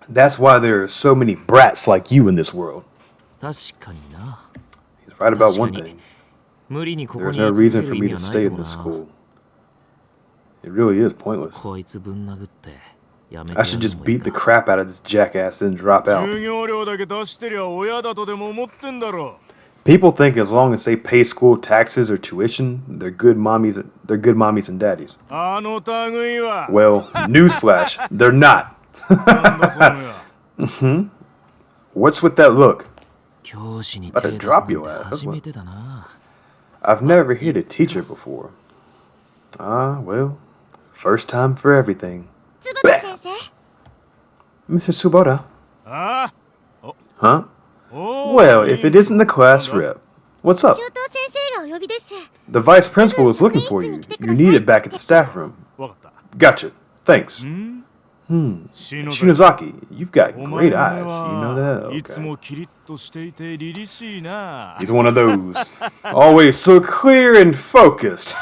That's why there are so many brats like you in this world. 確かにな He's right about one thing. 無理にここ There's に no 居続 reason け for る意 me 味 to はな stay い in よ this な school. It really is pointless. こいつぶん殴ってやめて I should just beat the crap out of this jackass and drop 授 out. 業料だけ出してりゃ親だとでも思ってんだろ People think as long as they pay school taxes or tuition, they're good mommies and daddies. あの類は Well, newsflash, they're not. なんだその親 What's with that look? 教師に About 手 to 出す drop なんて your ass. 初めてだな I've never hit a teacher before. Ah, well, first time for everything. つぶた先生 Mr. Suboda? あ Huh? お Well, if it isn't the class rep, what's up? 教頭先生がお呼びです The vice principal is looking for you. You're needed back at the staff room. わかった Gotcha. Thanks. 篠崎 Shinozaki, you've got お前 great の eyes. 目 You know は that? いつ Okay. もキリッとしていて凛々しいな He's one of those. Always so clear and focused.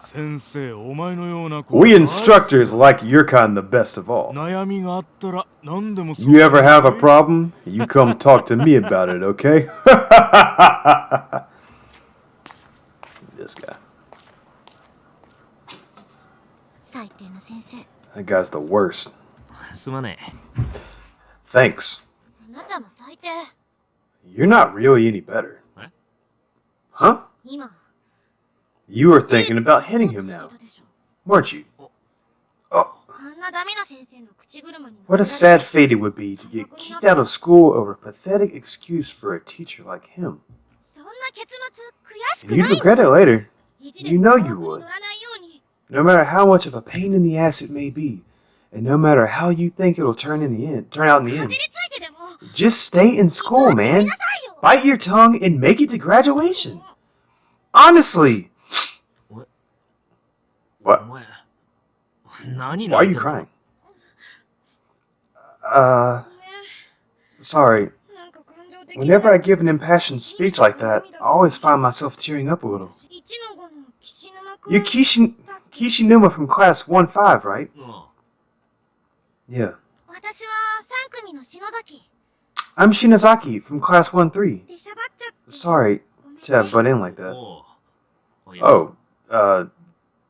先生お前のような子 We instructors like your kind the best of all. 悩みがあったら何でも You ever have a problem? You come talk to me about it, okay? This guy. 最低な先生 That guy's the worst. すまね Thanks. あなたも最低 You're not really any better. What? Huh? 今 You were thinking about hitting him して now, たでしょ weren't you? Oh, あんなダメな先生の口車に乗 what a せられ sad fate it would be to get kicked out of school over a pathetic excuse for a teacher like him. そんな結末悔しく You'd ない regret it later, 一 You 年 know も you 多くに would. 乗らないように no matter how much of a pain in the ass it may be, and no matter how you think it'll turn out in the か end. じりついてでも Just stay in school, 取 man. りなさいよ Bite your tongue and make it to graduation. Honestly. お What? 前何 Why are you crying? Sorry. なんか感情的 Whenever I give an impassioned speech like that, I always find myself tearing up a little. 1の5の岸沼くん You're Kishinuma from class 1-5, right? うん Yeah. 私は3組の篠崎 I'm Shinozaki from class 1-3. 出しゃばっちゃって Sorry ごめんね to have butt in like that. おう。おや Oh,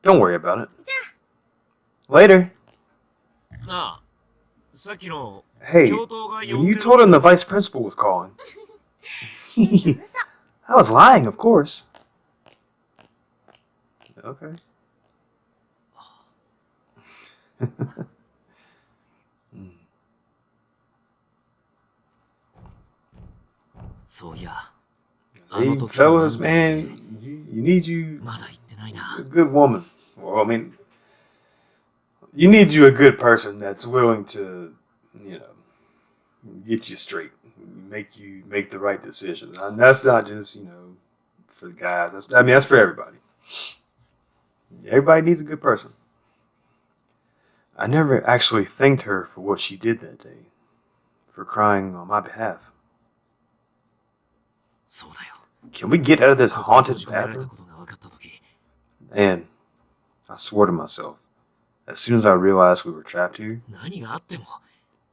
don't worry about it. じゃ Later. なあ、さっきの Hey, 教頭が when 呼んで you る told him the vice principal was calling. 嘘嘘 I was lying, of course. Okay. そういや、 Hey, 時 fellas, はなんだ man, you need you まだ言ってないな a。good woman. Well, I mean, you need you a good person that's willing to, you know, get you straight, make you make the right decisions. And that's not just, you know, for the guys. That's for everybody. Everybody needs a good person. I never actually thanked her for what she did that day, for crying on my behalf. そうだよ。 Can we get out of this ここに haunted 閉じ込められた bathroom? ことが分かったとき、 And I swore to myself, as soon as I realized we were trapped here, 何があっても、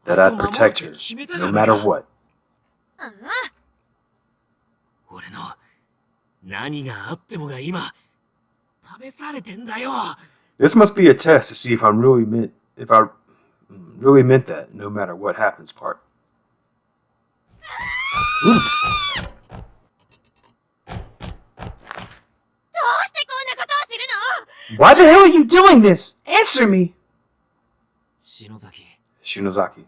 that あいつ I'd を守る protect って her, 決めたじゃ no ないか matter what. ああ俺の何があってもが今、試されてんだよ。 This must be a test to see if I really meant that, no matter what happens part. Ooh. どうしてこんなことをするの Why the hell are you doing this? Answer me! 篠崎、 Shinozaki,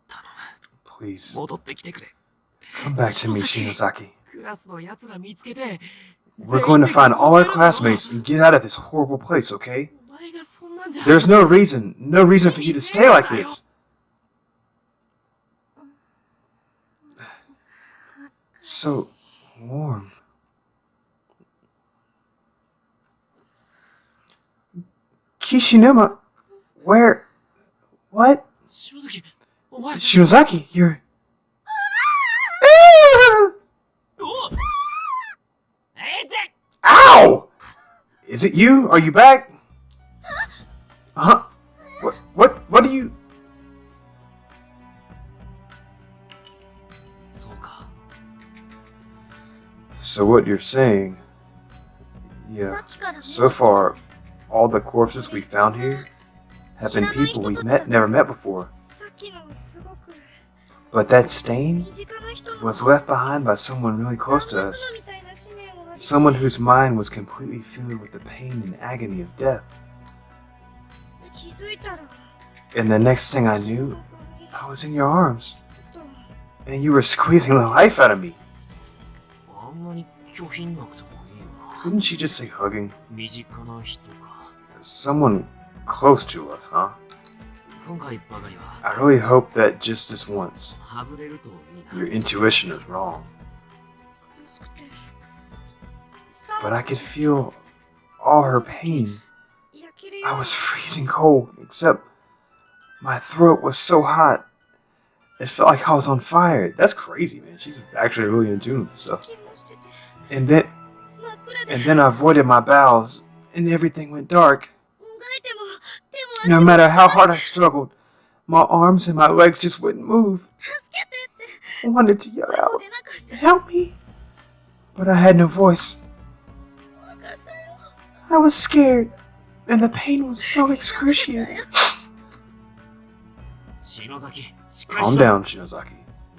頼 please む。戻ってきてくれ。 come back to me, Shinozaki. クラスの奴ら見つけて、 We're going to find all our classmates and get out of this horrible place, okay? お前がそんなんじゃ。 There's no reason for you to stay like this. So warm. Kishinuma, where? What? 篠崎、お前、 Shinozaki, you're. おで Ow! Is it you? Are you back? Huh? What do you? そうか。 So what you're saying? さ Yeah. っきから見て So far, all the corpses we found here have been people we've never met before. さっきのすごく But that stain 身近な人の was left behind by someone really close to 断 us. 末魔みたいな思念を浴びて Someone whose mind was completely filled with the pain and agony of death. 気づいたら And the next thing I 篠 knew, 田君に I was in your arms. と And you were squeezing the life out of me. あんなに拒否なくてもいいよな。 Couldn't you just say hugging? 身近な人か。 Someone close to us, huh? 今回ばかりは I really hope that just this once, 外れるといい your な。 intuition is wrong. 苦しくて But I could feel all her pain. 焼けるよ I was freezing cold, except my throat was so hot. It felt like I was on fire. That's crazy, man. She's actually really in tune with stuff. 息もしてて And then 真っ暗で and then I voided my bowels, and everything went dark. もがいても手も No 足も matter how hard I struggled, my arms and my legs just wouldn't move. 助けてって I wanted to yell 声も out, 出なかった "Help me!" But I had no voice. 怖かったよ I was scared, and the pain was so excruciating. 篠崎、しっかり Calm しろ。 down, Shinozaki.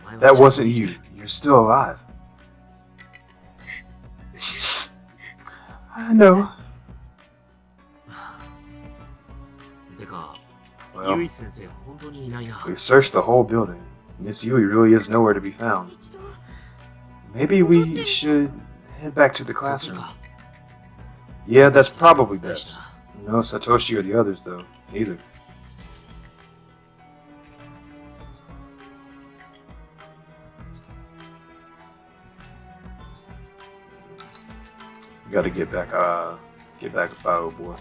お前は That ちゃんと wasn't 生きて you. る。 You're still alive. I know. てか、 Well, ユイ先生本当にいないな。 we've searched the whole building. Miss Yui really is nowhere to be found. 一度 Maybe we should head back to the そうする classroom. か。 Yeah, that's probably 大事 best. だ。 No Satoshi or the others, though. Neither. Gotta get back, oh boy.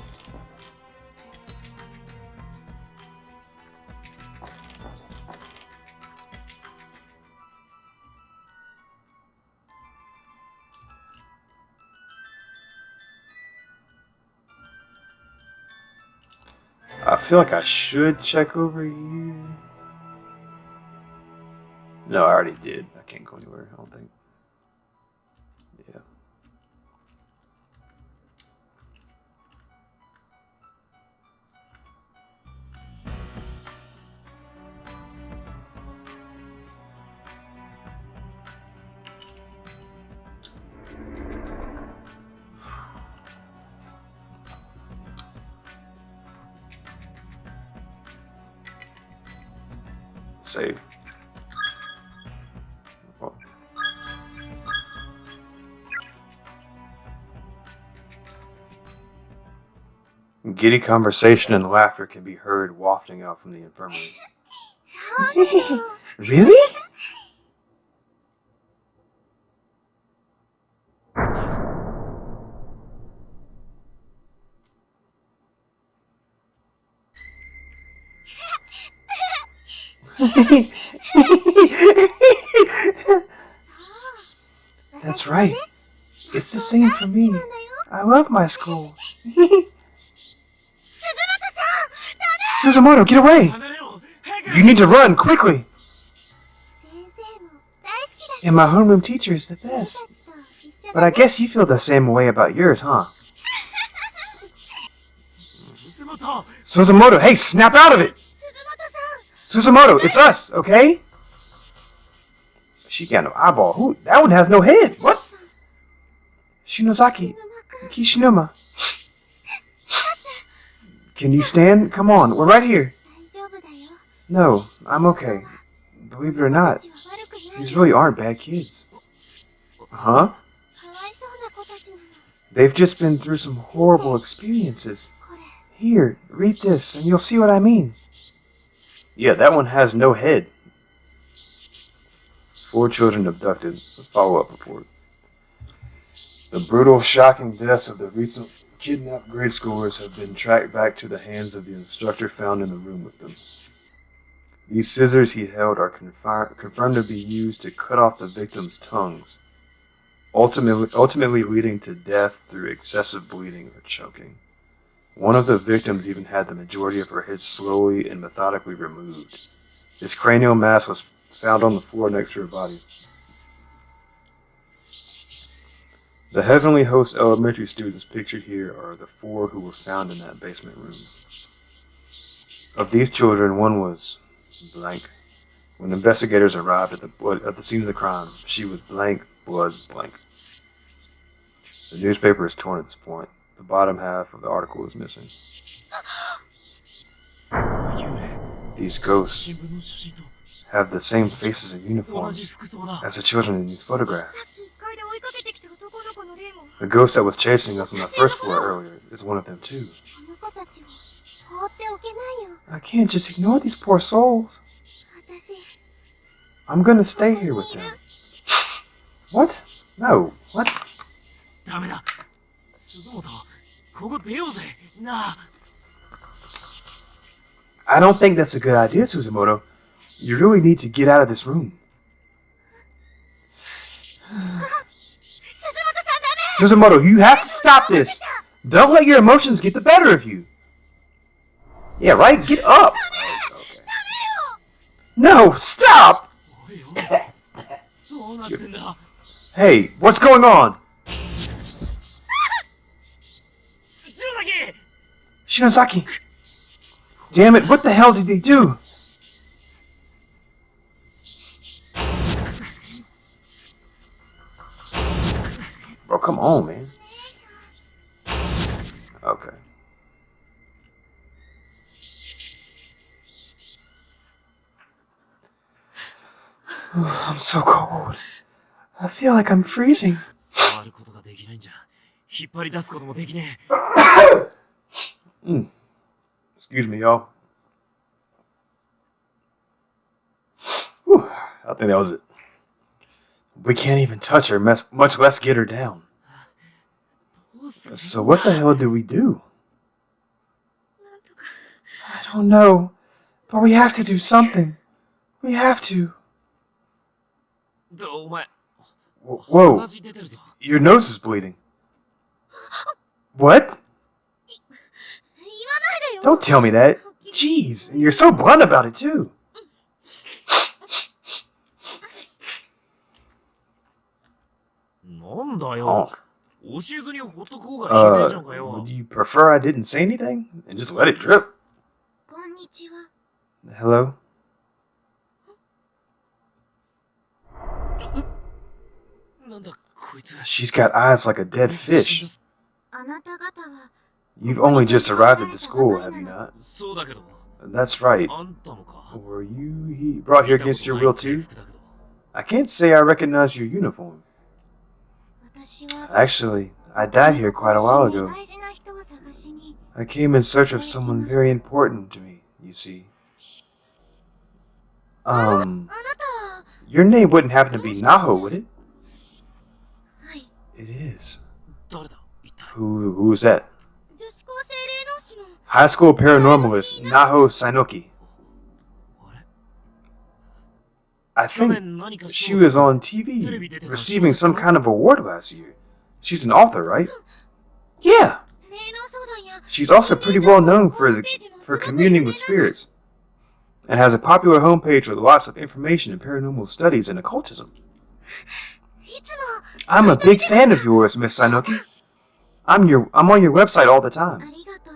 I feel like I should check over here. No, I already did. I can't go anywhere, I don't think. Yeah. Save. Oh. Giddy conversation and laughter can be heard wafting out from the infirmary. Really? That's right. It's the same for me. I love my school. Suzumoto, get away! You need to run, quickly! And my homeroom teacher is the best. But I guess you feel the same way about yours, huh? Suzumoto, hey, snap out of it! Suzumoto, it's us, okay? She got no eyeball. Who? That one has no head. What? Shinozaki. Kishinuma. Can you stand? Come on, we're right here. No, I'm okay. Believe it or not, these really aren't bad kids. Huh? They've just been through some horrible experiences. Here, read this, and you'll see what I mean. Yeah, that one has no head. 4 children abducted. A follow-up report. The brutal, shocking deaths of the recent kidnapped grade schoolers have been tracked back to the hands of the instructor found in the room with them. These scissors he held are confirmed to be used to cut off the victims' tongues, ultimately leading to death through excessive bleeding or choking. One of the victims even had the majority of her head slowly and methodically removed. His cranial mass was found on the floor next to her body. The Heavenly Host elementary students pictured here are the 4 who were found in that basement room. Of these children, one was blank. When investigators arrived at the scene of the crime, she was blank, blood blank. The newspaper is torn at this point. The bottom half of the article is missing. These ghosts have the same faces and uniforms as the children in these photographs. The ghost that was chasing us on the first floor earlier is one of them too. I can't just ignore these poor souls. I'm gonna stay here with them. What? No. What? I don't think that's a good idea, Suzumoto. You really need to get out of this room. Suzumoto, you have to stop this. Don't let your emotions get the better of you. Yeah, right? Get up. Okay. No, stop! Hey, what's going on? Shinozaki! Damn it, what the hell did they do? Bro, come on, man. Okay. I'm so cold. I feel like I'm freezing. Excuse me, y'all. Whew, I think that was it. We can't even touch her, much less get her down. So what the hell do we do? I don't know, but we have to do something. We have to. Whoa, your nose is bleeding. What? Don't tell me that. Jeez, and you're so blunt about it too. なんだ Oh. よ。教えずにほっとこうがひでえじゃんか Would よ。 you prefer I didn't say anything and just let it drip? こんにちは。 Hello? なんだこいつ。 She's got eyes like a dead fish. あなた方は You've only just arrived at the school, have you not? そうだけど。 That's right. あんたもか。 Were you brought here 見たこ against と your ない will 制 too? 服だけど。 I can't say I recognize your uniform. 私は Actually, I died here quite a while ago. 大事な人を探しに I came in search of someone very important to me, you see. あなた Your name wouldn't happen to be Naho, would it? はい It is. 誰だ一体。 Who's that? 女子高生霊能師の High school paranormalist Naho Sainoki. あれ I 去 think 年何か she was on TV, receiving some kind of award last year. She's an author, right? Yeah. 霊能相談や She's also pretty well known for communing with spirits, and has a popular homepage with lots of information in paranormal studies and occultism. いつも I'm a big fan of yours, Miss Sainoki. I'm on your website all the あ time. りがと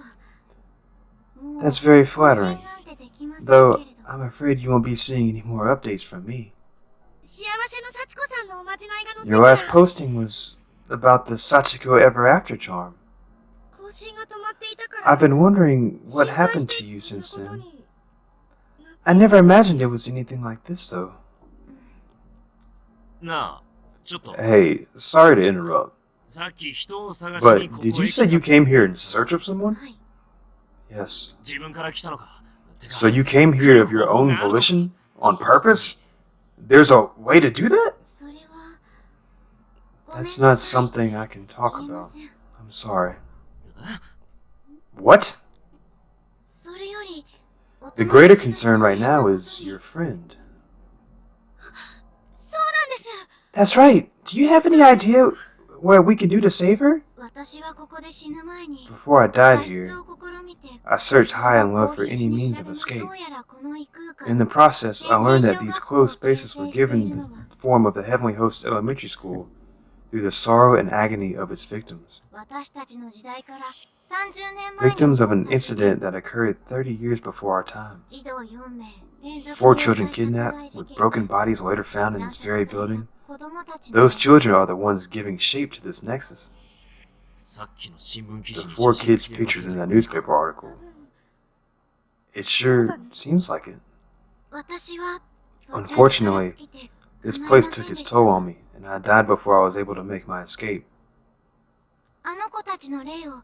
う。もう That's very 更 flattering. 新なんてできませんけ Though れど I'm afraid you won't be seeing any more updates from me. 幸せの幸子さんのおまじないが載って Your た last posting was about the Sachiko Ever After charm. 更新が止まっていたから I've been wondering 心 what 配 happened して to you こんな since こと then. に I never imagined it was anything like this, though. なあ、ちょっと。 Hey, sorry to interrupt, さっき人を探しに but ここ did you へ say 来 you た。 came here in search of someone? はい Yes. 自分から来たのか。てか So you came here of your own volition? On purpose? There's a way to do that? それはごめん That's な not さい something I can talk 言えま about. せん I'm sorry. What? それより The greater concern right now is your friend. そうなんです That's right. Do you have any idea what we can do to save her? 私はここで死ぬ前に Before I died 脱出 here, を試みて I searched high and low こ for こを必 any 死に means 調 of べます escape. どうやらこの異空間 In the process, I learned that these closed spaces were given in the form of the Heavenly Host Elementary School through the sorrow and agony of its victims. 私たちの時代から30年前に Victims 起 of こ an った事件 incident that occurred 30 years before our time. 児童4名連続 Four 誘拐 children 殺 kidnapped 害事 with 件 broken bodies later found in 惨 this 殺 very された building. 子供たちの Those children are the ones giving shape to this nexus. さっきの新聞記 The 事に four 写真 kids 付け pictured ま in く that って newspaper article. It sure seems like it. 私は途中 Unfortunately, 力尽きて This 叶い place ませ took んで its した toll on me, and I died before I was able to make my escape. あの子たちの霊を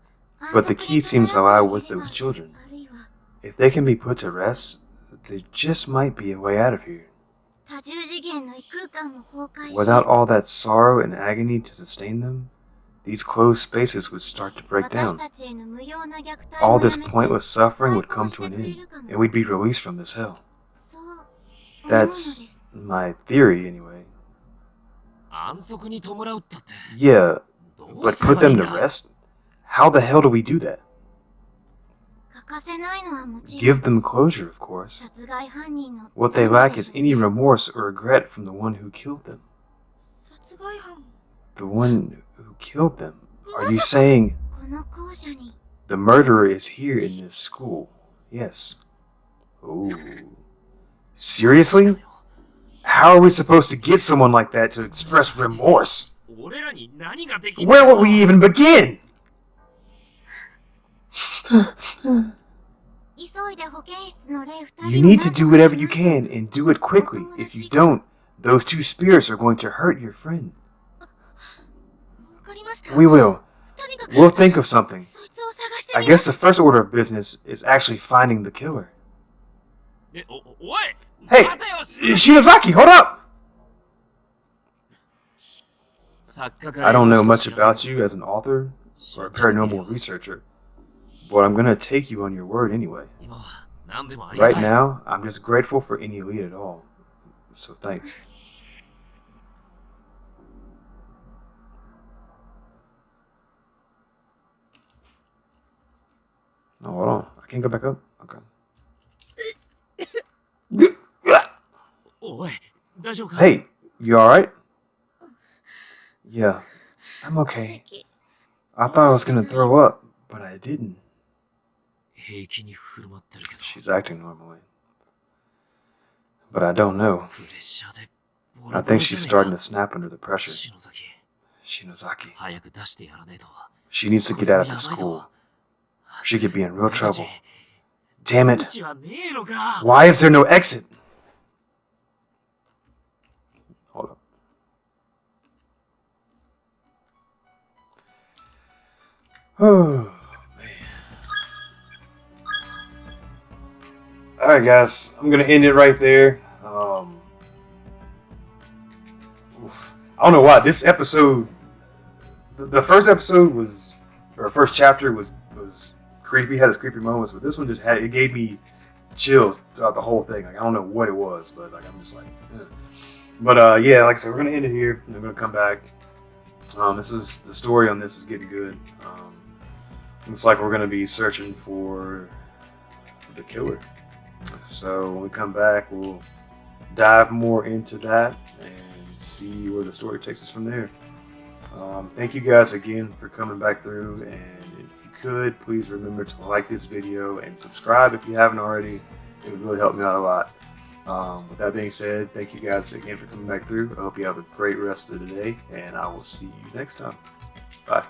But the key seems alive with those あ children. るいは If they can be put to rest, there just might be a way out of here. 多重次元の異空間も崩壊し Without all that sorrow and agony to sustain them, these closed spaces would start to break 私 down. たちへの無用な虐待 All もや this めて pointless suffering would come to an end, and we'd be released from this hell. そう思うので That's す my theory, anyway. 安息に弔うったって。 Yeah, どう but すれ put ばいい them ん to だ。 rest? How the hell do we do that? 欠かせないのはもちろ Give ん them closure, of course. 殺害犯人の What they 罪 lack で is しょう any remorse or regret from the one who killed them. 殺害犯 The one who killed them. Are you saying この校舎に the murderer is here in this school? Yes. Ooh. Seriously? How are we supposed to get someone like that to express remorse? 俺らに何ができるんだ Where would we even begin? 急いで保健室の霊2 You 人を need 何 to と do か whatever し you ない can and do it quickly. If you don't, those two spirits are going to hurt your friend. わかりました We will. とにかく We'll think of something. そいつを探して I みま guess す the first order of business is actually finding the killer. え、おい Hey, 待てよ Shinozaki, hold up! 作家から I don't know よろし much く知らない about you as an author or a paranormal researcher, but I'm gonna take you on your word anyway. 今は何でもありが Right たい。 now, I'm just grateful for any lead at all. So thanks. Oh, hold on. I can't go back up? Okay. おい、大丈夫か Hey, you alright? Yeah, I'm okay. 平気 I thought I was gonna throw up, but I didn't. 平気に振る舞ってるけど She's acting normally. But I don't know. プレッシャーでボ I ロボロ think じゃ she's ねえ starting か to snap under the pressure. 篠崎 Shinozaki. 早く出してやらねえと She needs to こい get つ out も of や the ばい school. ぞ She could be in real 俺たち trouble. Damn 出 it. 口はねえのか Why is there no exit? Hold up. Oh, man. Alright, guys. I'm going to end it right there. I don't know why. This episode, the first episode was, or first chapter was creepy, had its creepy moments, but this one just it gave me chills throughout the whole thing. Like, I don't know what it was, but like, I'm just like, eh. But yeah, like I said, we're gonna end it here, and I'm gonna come back. This is the story on this is getting good. Looks like we're gonna be searching for the killer. So when we come back, we'll dive more into that and see where the story takes us from there. Thank you guys again for coming back through, and if you could, please remember to like this video and subscribe if you haven't already. It would really help me out a lot. With that being said, thank you guys again for coming back through. I hope you have a great rest of the day, and I will see you next time. Bye.